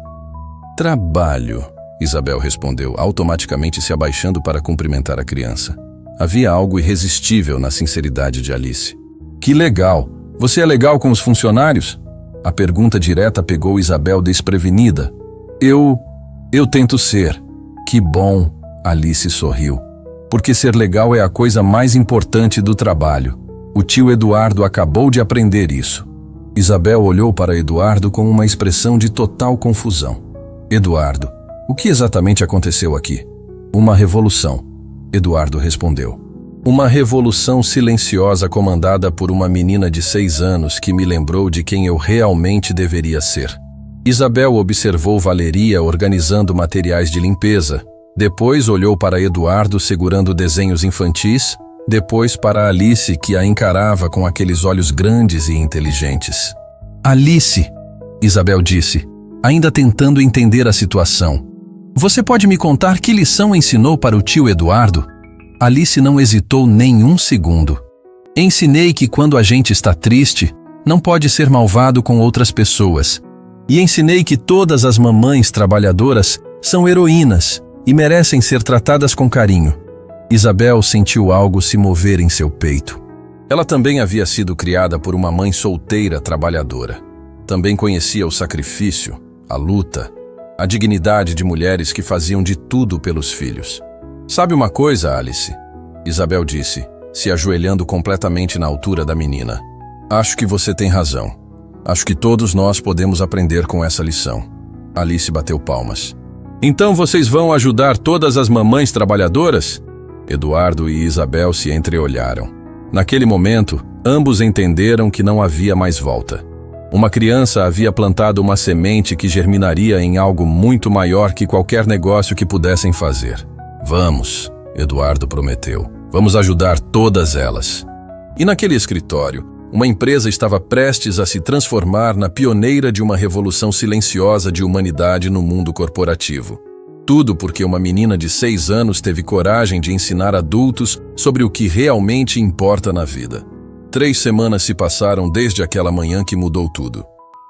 Trabalho, Isabel respondeu, automaticamente se abaixando para cumprimentar a criança. Havia algo irresistível na sinceridade de Alice. Que legal! Você é legal com os funcionários? A pergunta direta pegou Isabel desprevenida. Eu tento ser. Que bom, Alice sorriu. porque ser legal é a coisa mais importante do trabalho. O tio Eduardo acabou de aprender isso. Isabel olhou para Eduardo com uma expressão de total confusão. Eduardo, o que exatamente aconteceu aqui? Uma revolução, Eduardo respondeu. Uma revolução silenciosa comandada por uma menina de 6 anos que me lembrou de quem eu realmente deveria ser. Isabel observou Valeria organizando materiais de limpeza, depois olhou para Eduardo segurando desenhos infantis, depois para Alice, que a encarava com aqueles olhos grandes e inteligentes. Alice, Isabel disse, ainda tentando entender a situação. Você pode me contar que lição ensinou para o tio Eduardo? Alice não hesitou nem um segundo. Ensinei que quando a gente está triste, não pode ser malvado com outras pessoas. E ensinei que todas as mamães trabalhadoras são heroínas e merecem ser tratadas com carinho. Isabel sentiu algo se mover em seu peito. Ela também havia sido criada por uma mãe solteira trabalhadora. Também conhecia o sacrifício, a luta, a dignidade de mulheres que faziam de tudo pelos filhos. Sabe uma coisa, Alice? Isabel disse, se ajoelhando completamente na altura da menina. Acho que você tem razão. Acho que todos nós podemos aprender com essa lição. Alice bateu palmas. Então vocês vão ajudar todas as mamães trabalhadoras? Eduardo e Isabel se entreolharam. Naquele momento, ambos entenderam que não havia mais volta. Uma criança havia plantado uma semente que germinaria em algo muito maior que qualquer negócio que pudessem fazer. Vamos, Eduardo prometeu. Vamos ajudar todas elas. E naquele escritório, uma empresa estava prestes a se transformar na pioneira de uma revolução silenciosa de humanidade no mundo corporativo. Tudo porque uma menina de 6 anos teve coragem de ensinar adultos sobre o que realmente importa na vida. 3 semanas se passaram desde aquela manhã que mudou tudo.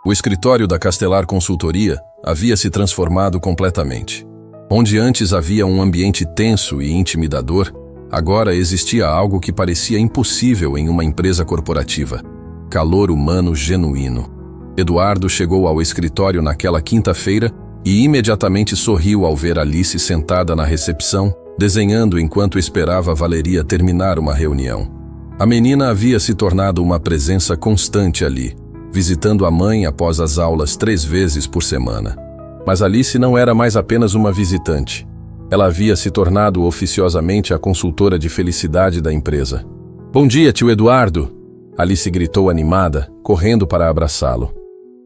O escritório da Castelar Consultoria havia se transformado completamente. Onde antes havia um ambiente tenso e intimidador, agora existia algo que parecia impossível em uma empresa corporativa: calor humano genuíno. Eduardo chegou ao escritório naquela quinta-feira e imediatamente sorriu ao ver Alice sentada na recepção, desenhando enquanto esperava Valeria terminar uma reunião. A menina havia se tornado uma presença constante ali, visitando a mãe após as aulas 3 vezes por semana. Mas Alice não era mais apenas uma visitante. Ela havia se tornado oficiosamente a consultora de felicidade da empresa. Bom dia, tio Eduardo! Alice gritou animada, correndo para abraçá-lo.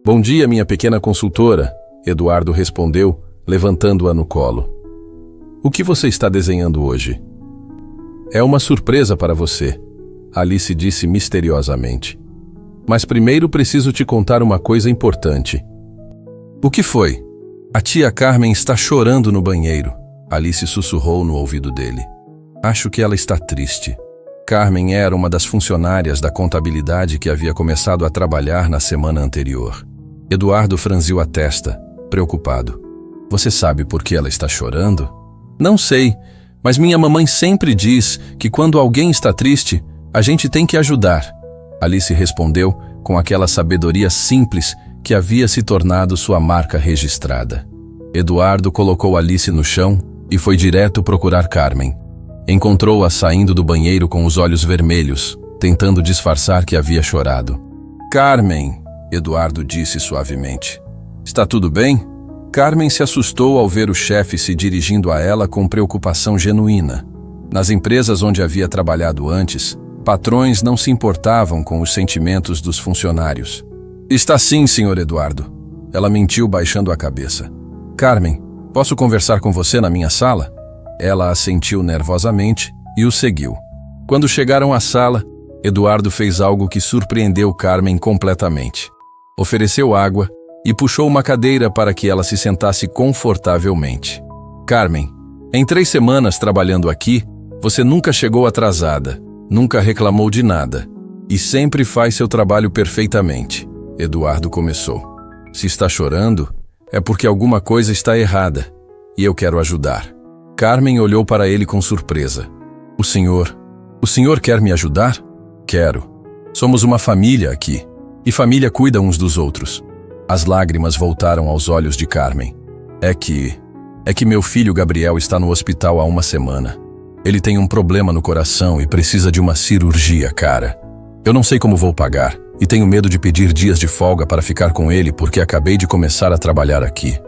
Bom dia, minha pequena consultora! Eduardo respondeu, levantando-a no colo. O que você está desenhando hoje? É uma surpresa para você, Alice disse misteriosamente. Mas primeiro preciso te contar uma coisa importante. O que foi? A tia Carmen está chorando no banheiro, Alice sussurrou no ouvido dele. Acho que ela está triste. Carmen era uma das funcionárias da contabilidade que havia começado a trabalhar na semana anterior. Eduardo franziu a testa, preocupado. Você sabe por que ela está chorando? Não sei, mas minha mamãe sempre diz que quando alguém está triste, a gente tem que ajudar. Alice respondeu com aquela sabedoria simples que havia se tornado sua marca registrada. Eduardo colocou Alice no chão e foi direto procurar Carmen. Encontrou-a saindo do banheiro com os olhos vermelhos, tentando disfarçar que havia chorado. Carmen, Eduardo disse suavemente. Está tudo bem? Carmen se assustou ao ver o chefe se dirigindo a ela com preocupação genuína. Nas empresas onde havia trabalhado antes, patrões não se importavam com os sentimentos dos funcionários. Está sim, senhor Eduardo. Ela mentiu baixando a cabeça. Carmen, posso conversar com você na minha sala? Ela assentiu nervosamente e o seguiu. Quando chegaram à sala, Eduardo fez algo que surpreendeu Carmen completamente. Ofereceu água e puxou uma cadeira para que ela se sentasse confortavelmente. Carmen, em 3 semanas trabalhando aqui, você nunca chegou atrasada, nunca reclamou de nada e sempre faz seu trabalho perfeitamente. Eduardo começou. Se está chorando, é porque alguma coisa está errada e eu quero ajudar. Carmen olhou para ele com surpresa. O senhor quer me ajudar? Quero. Somos uma família aqui e família cuida uns dos outros. As lágrimas voltaram aos olhos de Carmen. É que meu filho Gabriel está no hospital há 1 semana. Ele tem um problema no coração e precisa de uma cirurgia, cara. Eu não sei como vou pagar e tenho medo de pedir dias de folga para ficar com ele porque acabei de começar a trabalhar aqui.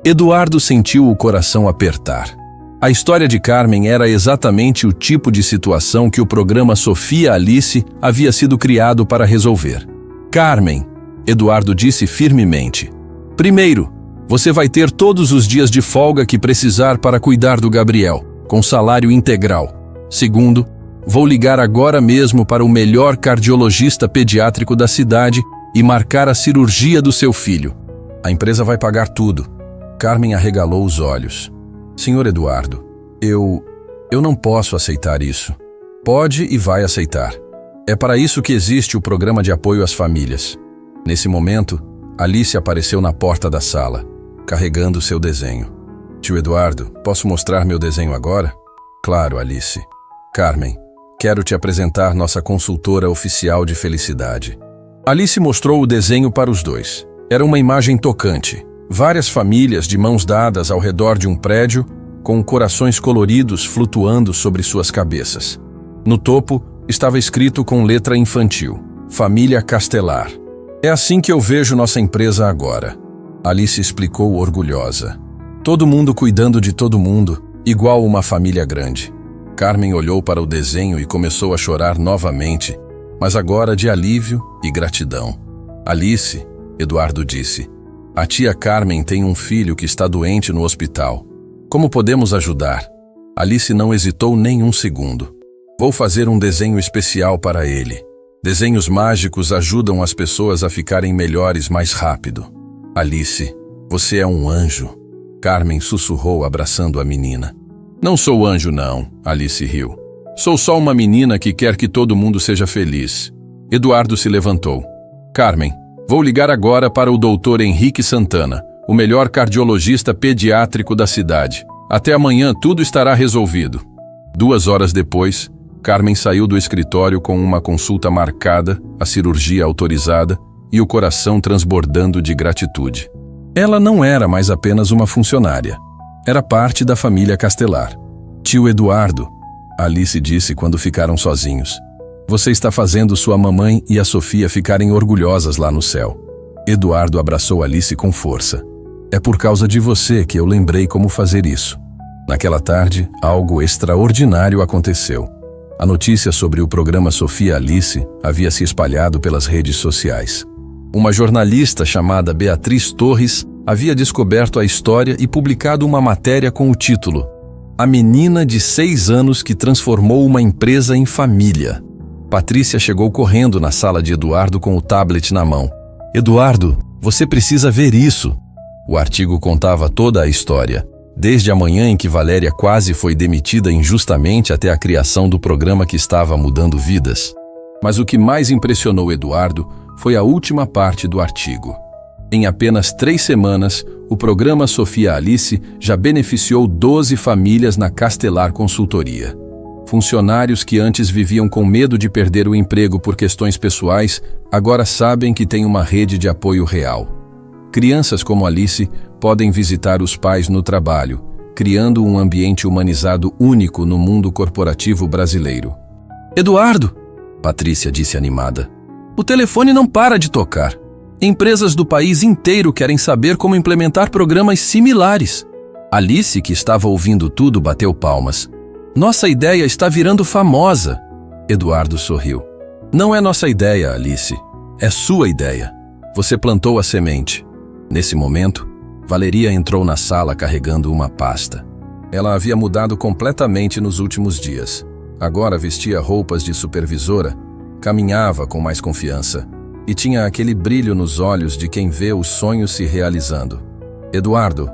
Eduardo sentiu o coração apertar. A história de Carmen era exatamente o tipo de situação que o programa Sofia Alice havia sido criado para resolver. Carmen, Eduardo disse firmemente. Primeiro, você vai ter todos os dias de folga que precisar para cuidar do Gabriel, com salário integral. Segundo, vou ligar agora mesmo para o melhor cardiologista pediátrico da cidade e marcar a cirurgia do seu filho. A empresa vai pagar tudo. Carmen arregalou os olhos. Senhor Eduardo, eu não posso aceitar isso. Pode e vai aceitar. É para isso que existe o programa de apoio às famílias. Nesse momento, Alice apareceu na porta da sala, carregando seu desenho. Tio Eduardo, posso mostrar meu desenho agora? Claro, Alice. Carmen, quero te apresentar nossa consultora oficial de felicidade. Alice mostrou o desenho para os dois. Era uma imagem tocante. Várias famílias de mãos dadas ao redor de um prédio, com corações coloridos flutuando sobre suas cabeças. No topo, estava escrito com letra infantil, Família Castelar. É assim que eu vejo nossa empresa agora. Alice explicou orgulhosa. Todo mundo cuidando de todo mundo, igual uma família grande. Carmen olhou para o desenho e começou a chorar novamente, mas agora de alívio e gratidão. Alice, Eduardo disse, a tia Carmen tem um filho que está doente no hospital. Como podemos ajudar? Alice não hesitou nem um segundo. Vou fazer um desenho especial para ele. Desenhos mágicos ajudam as pessoas a ficarem melhores mais rápido. Alice, você é um anjo. Carmen sussurrou abraçando a menina. Não sou anjo não, Alice riu. Sou só uma menina que quer que todo mundo seja feliz. Eduardo se levantou. Carmen, vou ligar agora para o Dr. Henrique Santana, o melhor cardiologista pediátrico da cidade. Até amanhã tudo estará resolvido. 2 horas depois, Carmen saiu do escritório com uma consulta marcada, a cirurgia autorizada e o coração transbordando de gratitude. Ela não era mais apenas uma funcionária. Era parte da família Castelar. Tio Eduardo, Alice disse quando ficaram sozinhos. Você está fazendo sua mamãe e a Sofia ficarem orgulhosas lá no céu. Eduardo abraçou Alice com força. É por causa de você que eu lembrei como fazer isso. Naquela tarde, algo extraordinário aconteceu. A notícia sobre o programa Sofia Alice havia se espalhado pelas redes sociais. Uma jornalista chamada Beatriz Torres havia descoberto a história e publicado uma matéria com o título A Menina de 6 anos que transformou uma empresa em família. Patrícia chegou correndo na sala de Eduardo com o tablet na mão. Eduardo, você precisa ver isso. O artigo contava toda a história, desde a manhã em que Valéria quase foi demitida injustamente até a criação do programa que estava mudando vidas. Mas o que mais impressionou Eduardo foi a última parte do artigo. Em apenas 3 semanas, o programa Sofia Alice já beneficiou 12 famílias na Castelar Consultoria. Funcionários que antes viviam com medo de perder o emprego por questões pessoais, agora sabem que tem uma rede de apoio real. Crianças como Alice podem visitar os pais no trabalho, criando um ambiente humanizado único no mundo corporativo brasileiro. Eduardo, Patrícia disse animada, o telefone não para de tocar. Empresas do país inteiro querem saber como implementar programas similares. Alice, que estava ouvindo tudo, bateu palmas. Nossa ideia está virando famosa. Eduardo sorriu. Não é nossa ideia, Alice. É sua ideia. Você plantou a semente. Nesse momento, Valeria entrou na sala carregando uma pasta. Ela havia mudado completamente nos últimos dias. Agora vestia roupas de supervisora, caminhava com mais confiança e tinha aquele brilho nos olhos de quem vê os sonhos se realizando. Eduardo,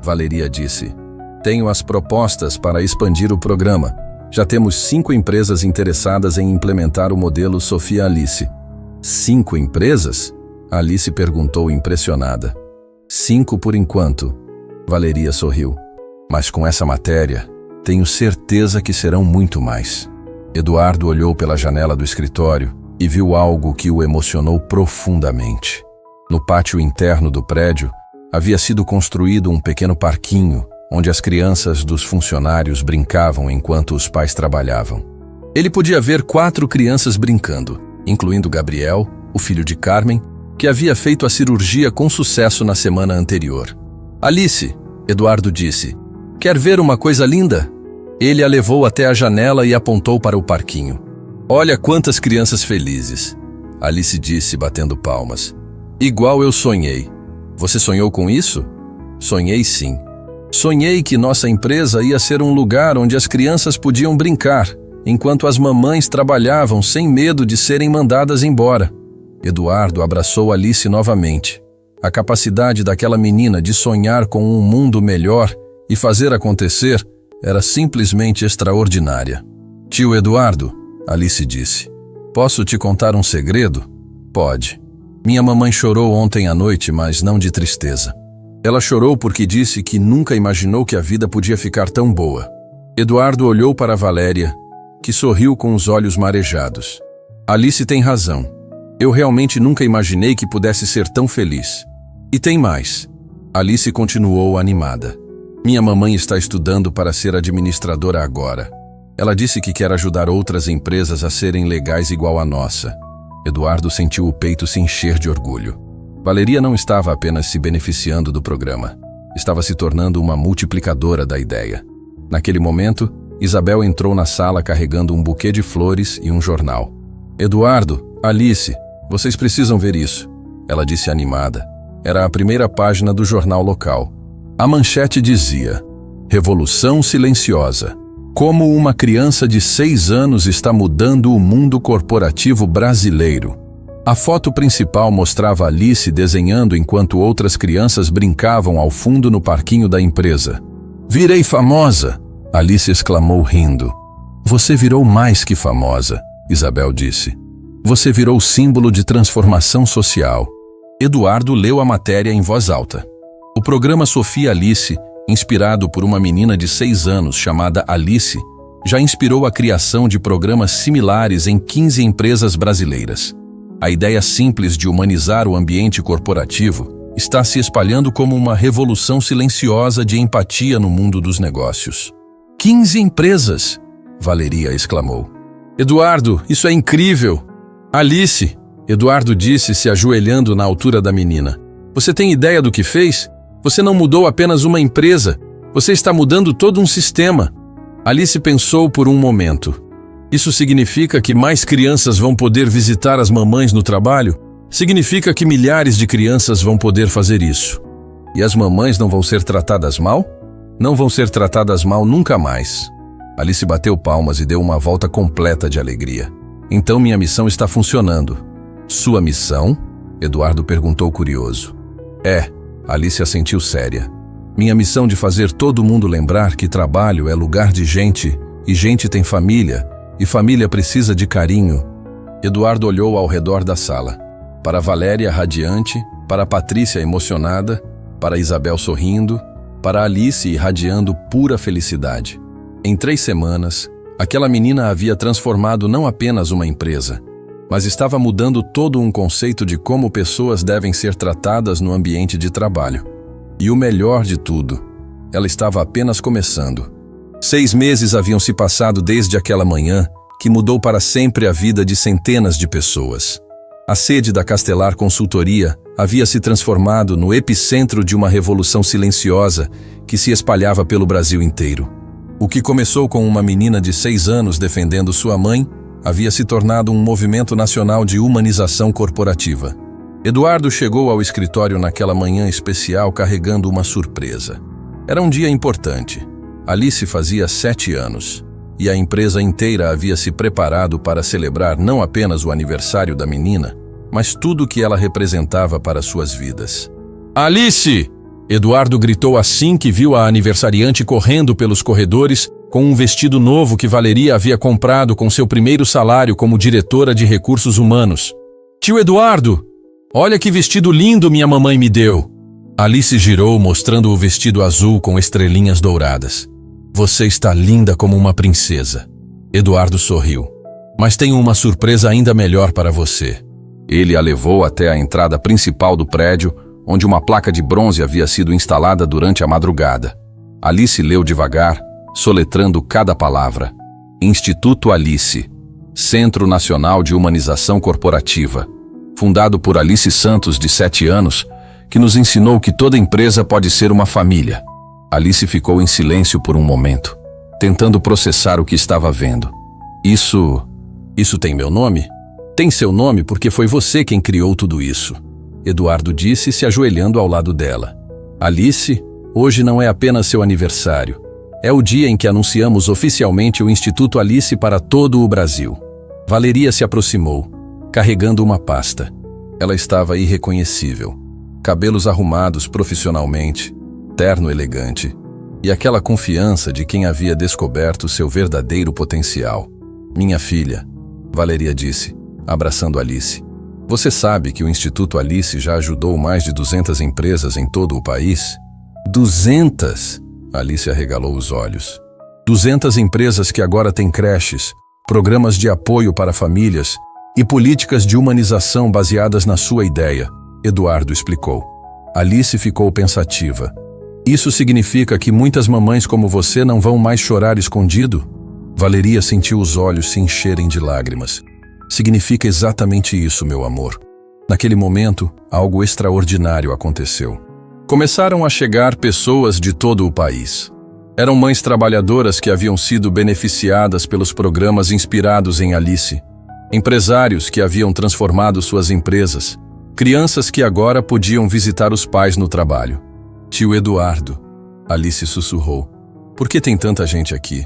Valeria disse, tenho as propostas para expandir o programa. Já temos 5 empresas interessadas em implementar o modelo Sofia Alice. 5 empresas? Alice perguntou impressionada. 5 por enquanto. Valeria sorriu. Mas com essa matéria, tenho certeza que serão muito mais. Eduardo olhou pela janela do escritório e viu algo que o emocionou profundamente. No pátio interno do prédio, havia sido construído um pequeno parquinho, onde as crianças dos funcionários brincavam enquanto os pais trabalhavam. Ele podia ver 4 crianças brincando, incluindo Gabriel, o filho de Carmen, que havia feito a cirurgia com sucesso na semana anterior. Alice, Eduardo disse, quer ver uma coisa linda? Ele a levou até a janela e apontou para o parquinho. Olha quantas crianças felizes, Alice disse batendo palmas. Igual eu sonhei. Você sonhou com isso? Sonhei sim. Sonhei que nossa empresa ia ser um lugar onde as crianças podiam brincar, enquanto as mamães trabalhavam sem medo de serem mandadas embora. Eduardo abraçou Alice novamente. A capacidade daquela menina de sonhar com um mundo melhor e fazer acontecer era simplesmente extraordinária. Tio Eduardo, Alice disse, posso te contar um segredo? Pode. Minha mamãe chorou ontem à noite, mas não de tristeza. Ela chorou porque disse que nunca imaginou que a vida podia ficar tão boa. Eduardo olhou para Valéria, que sorriu com os olhos marejados. Alice tem razão. Eu realmente nunca imaginei que pudesse ser tão feliz. E tem mais. Alice continuou animada. Minha mamãe está estudando para ser administradora agora. Ela disse que quer ajudar outras empresas a serem legais igual a nossa. Eduardo sentiu o peito se encher de orgulho. Valeria não estava apenas se beneficiando do programa. Estava se tornando uma multiplicadora da ideia. Naquele momento, Isabel entrou na sala carregando um buquê de flores e um jornal. Eduardo, Alice, vocês precisam ver isso, ela disse animada. Era a primeira página do jornal local. A manchete dizia: Revolução silenciosa. Como uma criança de 6 anos está mudando o mundo corporativo brasileiro. A foto principal mostrava Alice desenhando enquanto outras crianças brincavam ao fundo no parquinho da empresa. Virei famosa, Alice exclamou rindo. Você virou mais que famosa, Isabel disse. Você virou símbolo de transformação social. Eduardo leu a matéria em voz alta. O programa Sofia Alice, inspirado por uma menina de 6 anos chamada Alice, já inspirou a criação de programas similares em 15 empresas brasileiras. A ideia simples de humanizar o ambiente corporativo está se espalhando como uma revolução silenciosa de empatia no mundo dos negócios. 15 empresas! Valeria exclamou. Eduardo, isso é incrível! Alice, Eduardo disse se ajoelhando na altura da menina. Você tem ideia do que fez? Você não mudou apenas uma empresa, você está mudando todo um sistema. Alice pensou por um momento. Isso significa que mais crianças vão poder visitar as mamães no trabalho? Significa que milhares de crianças vão poder fazer isso. E as mamães não vão ser tratadas mal? Não vão ser tratadas mal nunca mais. Alice bateu palmas e deu uma volta completa de alegria. Então minha missão está funcionando. Sua missão? Eduardo perguntou curioso. Alice assentiu séria. Minha missão de fazer todo mundo lembrar que trabalho é lugar de gente, e gente tem família, e família precisa de carinho. Eduardo olhou ao redor da sala. Para Valéria radiante, para Patrícia emocionada, para Isabel sorrindo, para Alice irradiando pura felicidade. Em 3 semanas, aquela menina havia transformado não apenas uma empresa, mas estava mudando todo um conceito de como pessoas devem ser tratadas no ambiente de trabalho. E o melhor de tudo, ela estava apenas começando. 6 meses haviam se passado desde aquela manhã que mudou para sempre a vida de centenas de pessoas. A sede da Castelar Consultoria havia se transformado no epicentro de uma revolução silenciosa que se espalhava pelo Brasil inteiro. O que começou com uma menina de 6 anos defendendo sua mãe, havia se tornado um movimento nacional de humanização corporativa. Eduardo chegou ao escritório naquela manhã especial carregando uma surpresa. Era um dia importante. Alice fazia 7 anos, e a empresa inteira havia se preparado para celebrar não apenas o aniversário da menina, mas tudo o que ela representava para suas vidas. Alice! Eduardo gritou assim que viu a aniversariante correndo pelos corredores com um vestido novo que Valeria havia comprado com seu primeiro salário como diretora de recursos humanos. Tio Eduardo! Olha que vestido lindo minha mamãe me deu! Alice girou mostrando o vestido azul com estrelinhas douradas. Você está linda como uma princesa. Eduardo sorriu. Mas tenho uma surpresa ainda melhor para você. Ele a levou até a entrada principal do prédio, onde uma placa de bronze havia sido instalada durante a madrugada. Alice leu devagar, soletrando cada palavra. Instituto Alice, Centro Nacional de Humanização Corporativa, fundado por Alice Santos, de 7 anos, que nos ensinou que toda empresa pode ser uma família. Alice ficou em silêncio por um momento, tentando processar o que estava vendo. Isso tem meu nome? Tem seu nome porque foi você quem criou tudo isso, Eduardo disse, se ajoelhando ao lado dela. Alice, hoje não é apenas seu aniversário. É o dia em que anunciamos oficialmente o Instituto Alice para todo o Brasil. Valeria se aproximou, carregando uma pasta. Ela estava irreconhecível. Cabelos arrumados profissionalmente, terno elegante, e aquela confiança de quem havia descoberto seu verdadeiro potencial. Minha filha, Valeria disse, abraçando Alice. Você sabe que o Instituto Alice já ajudou mais de 200 empresas em todo o país? 200? Alice arregalou os olhos. 200 empresas que agora têm creches, programas de apoio para famílias e políticas de humanização baseadas na sua ideia, Eduardo explicou. Alice ficou pensativa. Isso significa que muitas mamães como você não vão mais chorar escondido? Valeria sentiu os olhos se encherem de lágrimas. Significa exatamente isso, meu amor. Naquele momento, algo extraordinário aconteceu. Começaram a chegar pessoas de todo o país. Eram mães trabalhadoras que haviam sido beneficiadas pelos programas inspirados em Alice, empresários que haviam transformado suas empresas, crianças que agora podiam visitar os pais no trabalho. Tio Eduardo, Alice sussurrou. Por que tem tanta gente aqui?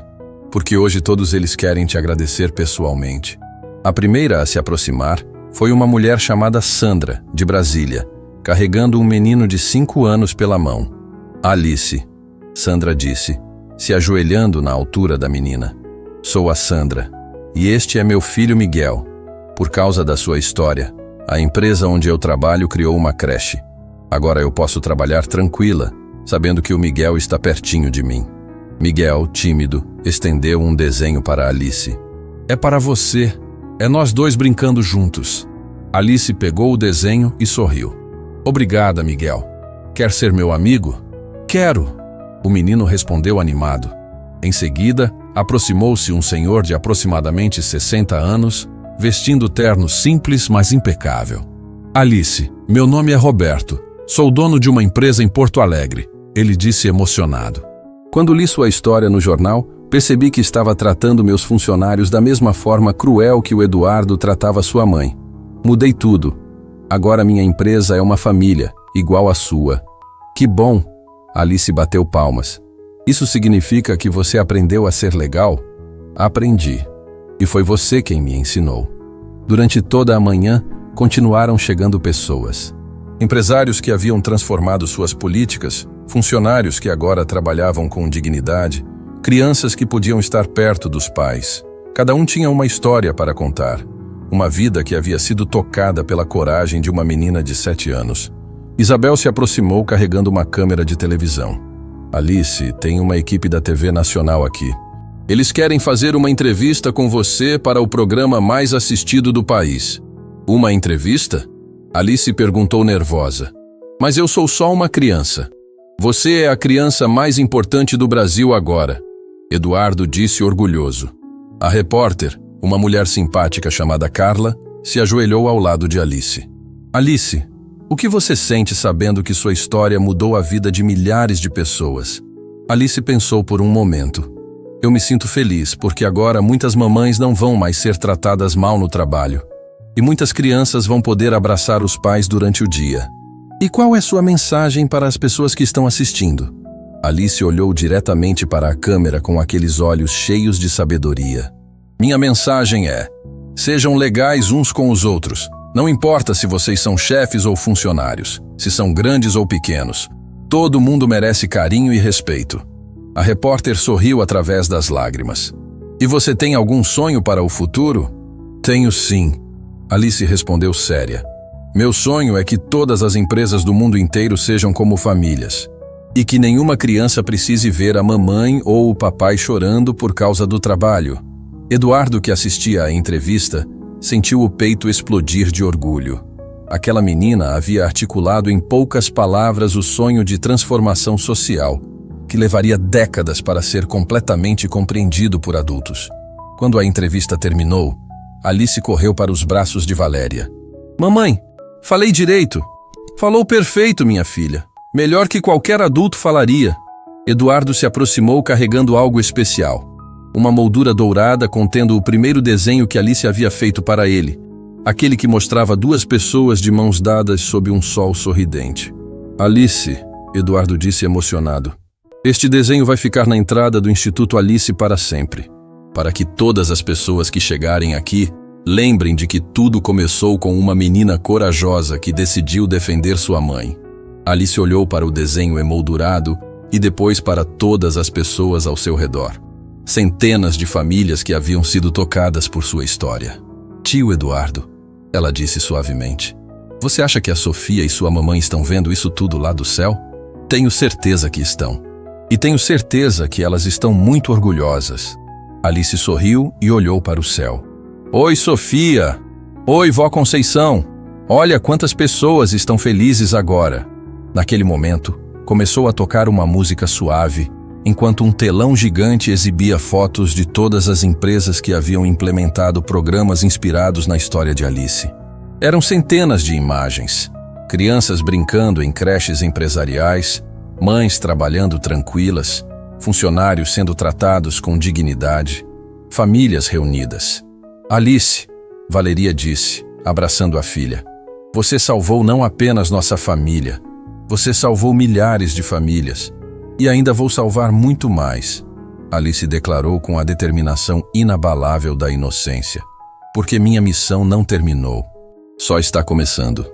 Porque hoje todos eles querem te agradecer pessoalmente. A primeira a se aproximar foi uma mulher chamada Sandra, de Brasília, carregando um menino de 5 anos pela mão. Alice, Sandra disse, se ajoelhando na altura da menina. Sou a Sandra, e este é meu filho Miguel. Por causa da sua história, a empresa onde eu trabalho criou uma creche. Agora eu posso trabalhar tranquila, sabendo que o Miguel está pertinho de mim. Miguel, tímido, estendeu um desenho para Alice. É para você. É nós dois brincando juntos. Alice pegou o desenho e sorriu. Obrigada, Miguel. Quer ser meu amigo? Quero. O menino respondeu animado. Em seguida, aproximou-se um senhor de aproximadamente 60 anos, vestindo terno simples, mas impecável. Alice, meu nome é Roberto. Sou dono de uma empresa em Porto Alegre, ele disse emocionado. Quando li sua história no jornal, percebi que estava tratando meus funcionários da mesma forma cruel que o Eduardo tratava sua mãe. Mudei tudo. Agora minha empresa é uma família, igual à sua. Que bom! Alice bateu palmas. Isso significa que você aprendeu a ser legal? Aprendi. E foi você quem me ensinou. Durante toda a manhã, continuaram chegando pessoas. Empresários que haviam transformado suas políticas, funcionários que agora trabalhavam com dignidade, crianças que podiam estar perto dos pais. Cada um tinha uma história para contar. Uma vida que havia sido tocada pela coragem de uma menina de 7 anos. Isabel se aproximou carregando uma câmera de televisão. Alice, tem uma equipe da TV Nacional aqui. Eles querem fazer uma entrevista com você para o programa mais assistido do país. Uma entrevista? Alice perguntou nervosa. Mas eu sou só uma criança. Você é a criança mais importante do Brasil agora, Eduardo disse orgulhoso. A repórter, uma mulher simpática chamada Carla, se ajoelhou ao lado de Alice. Alice, o que você sente sabendo que sua história mudou a vida de milhares de pessoas? Alice pensou por um momento. Eu me sinto feliz porque agora muitas mamães não vão mais ser tratadas mal no trabalho. E muitas crianças vão poder abraçar os pais durante o dia. E qual é sua mensagem para as pessoas que estão assistindo? Alice olhou diretamente para a câmera com aqueles olhos cheios de sabedoria. Minha mensagem é: sejam legais uns com os outros. Não importa se vocês são chefes ou funcionários, se são grandes ou pequenos. Todo mundo merece carinho e respeito. A repórter sorriu através das lágrimas. E você tem algum sonho para o futuro? Tenho sim. Alice respondeu séria. Meu sonho é que todas as empresas do mundo inteiro sejam como famílias. E que nenhuma criança precise ver a mamãe ou o papai chorando por causa do trabalho. Eduardo, que assistia à entrevista, sentiu o peito explodir de orgulho. Aquela menina havia articulado em poucas palavras o sonho de transformação social, que levaria décadas para ser completamente compreendido por adultos. Quando a entrevista terminou, Alice correu para os braços de Valéria. Mamãe, falei direito. Falou perfeito, minha filha. Melhor que qualquer adulto falaria. Eduardo se aproximou carregando algo especial. Uma moldura dourada contendo o primeiro desenho que Alice havia feito para ele. Aquele que mostrava duas pessoas de mãos dadas sob um sol sorridente. Alice, Eduardo disse emocionado. Este desenho vai ficar na entrada do Instituto Alice para sempre. Para que todas as pessoas que chegarem aqui lembrem de que tudo começou com uma menina corajosa que decidiu defender sua mãe. Alice olhou para o desenho emoldurado e depois para todas as pessoas ao seu redor. Centenas de famílias que haviam sido tocadas por sua história. Tio Eduardo, ela disse suavemente. Você acha que a Sofia e sua mamãe estão vendo isso tudo lá do céu? Tenho certeza que estão. E tenho certeza que elas estão muito orgulhosas. Alice sorriu e olhou para o céu. Oi, Sofia! Oi, vó Conceição! Olha quantas pessoas estão felizes agora. Naquele momento, começou a tocar uma música suave, enquanto um telão gigante exibia fotos de todas as empresas que haviam implementado programas inspirados na história de Alice. Eram centenas de imagens. Crianças brincando em creches empresariais, mães trabalhando tranquilas, funcionários sendo tratados com dignidade, famílias reunidas. Alice, Valeria disse, abraçando a filha, você salvou não apenas nossa família, você salvou milhares de famílias. E ainda vou salvar muito mais, Alice declarou com a determinação inabalável da inocência. Porque minha missão não terminou. Só está começando.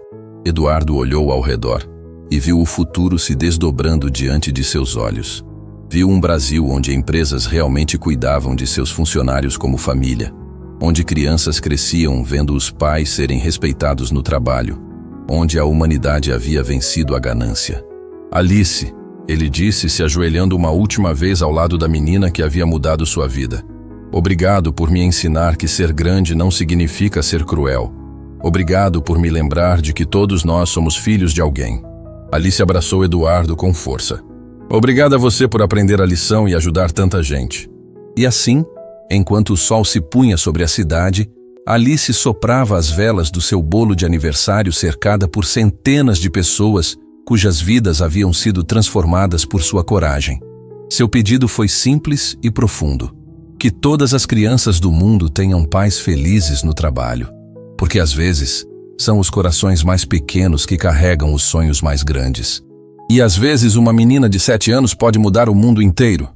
Eduardo olhou ao redor e viu o futuro se desdobrando diante de seus olhos. Viu um Brasil onde empresas realmente cuidavam de seus funcionários como família, onde crianças cresciam vendo os pais serem respeitados no trabalho, onde a humanidade havia vencido a ganância. Alice, ele disse, se ajoelhando uma última vez ao lado da menina que havia mudado sua vida. Obrigado por me ensinar que ser grande não significa ser cruel. Obrigado por me lembrar de que todos nós somos filhos de alguém. Alice abraçou Eduardo com força. Obrigado a você por aprender a lição e ajudar tanta gente. E assim, enquanto o sol se punha sobre a cidade, Alice soprava as velas do seu bolo de aniversário cercada por centenas de pessoas cujas vidas haviam sido transformadas por sua coragem. Seu pedido foi simples e profundo. Que todas as crianças do mundo tenham pais felizes no trabalho. Porque às vezes, são os corações mais pequenos que carregam os sonhos mais grandes. E às vezes uma menina de 7 anos pode mudar o mundo inteiro.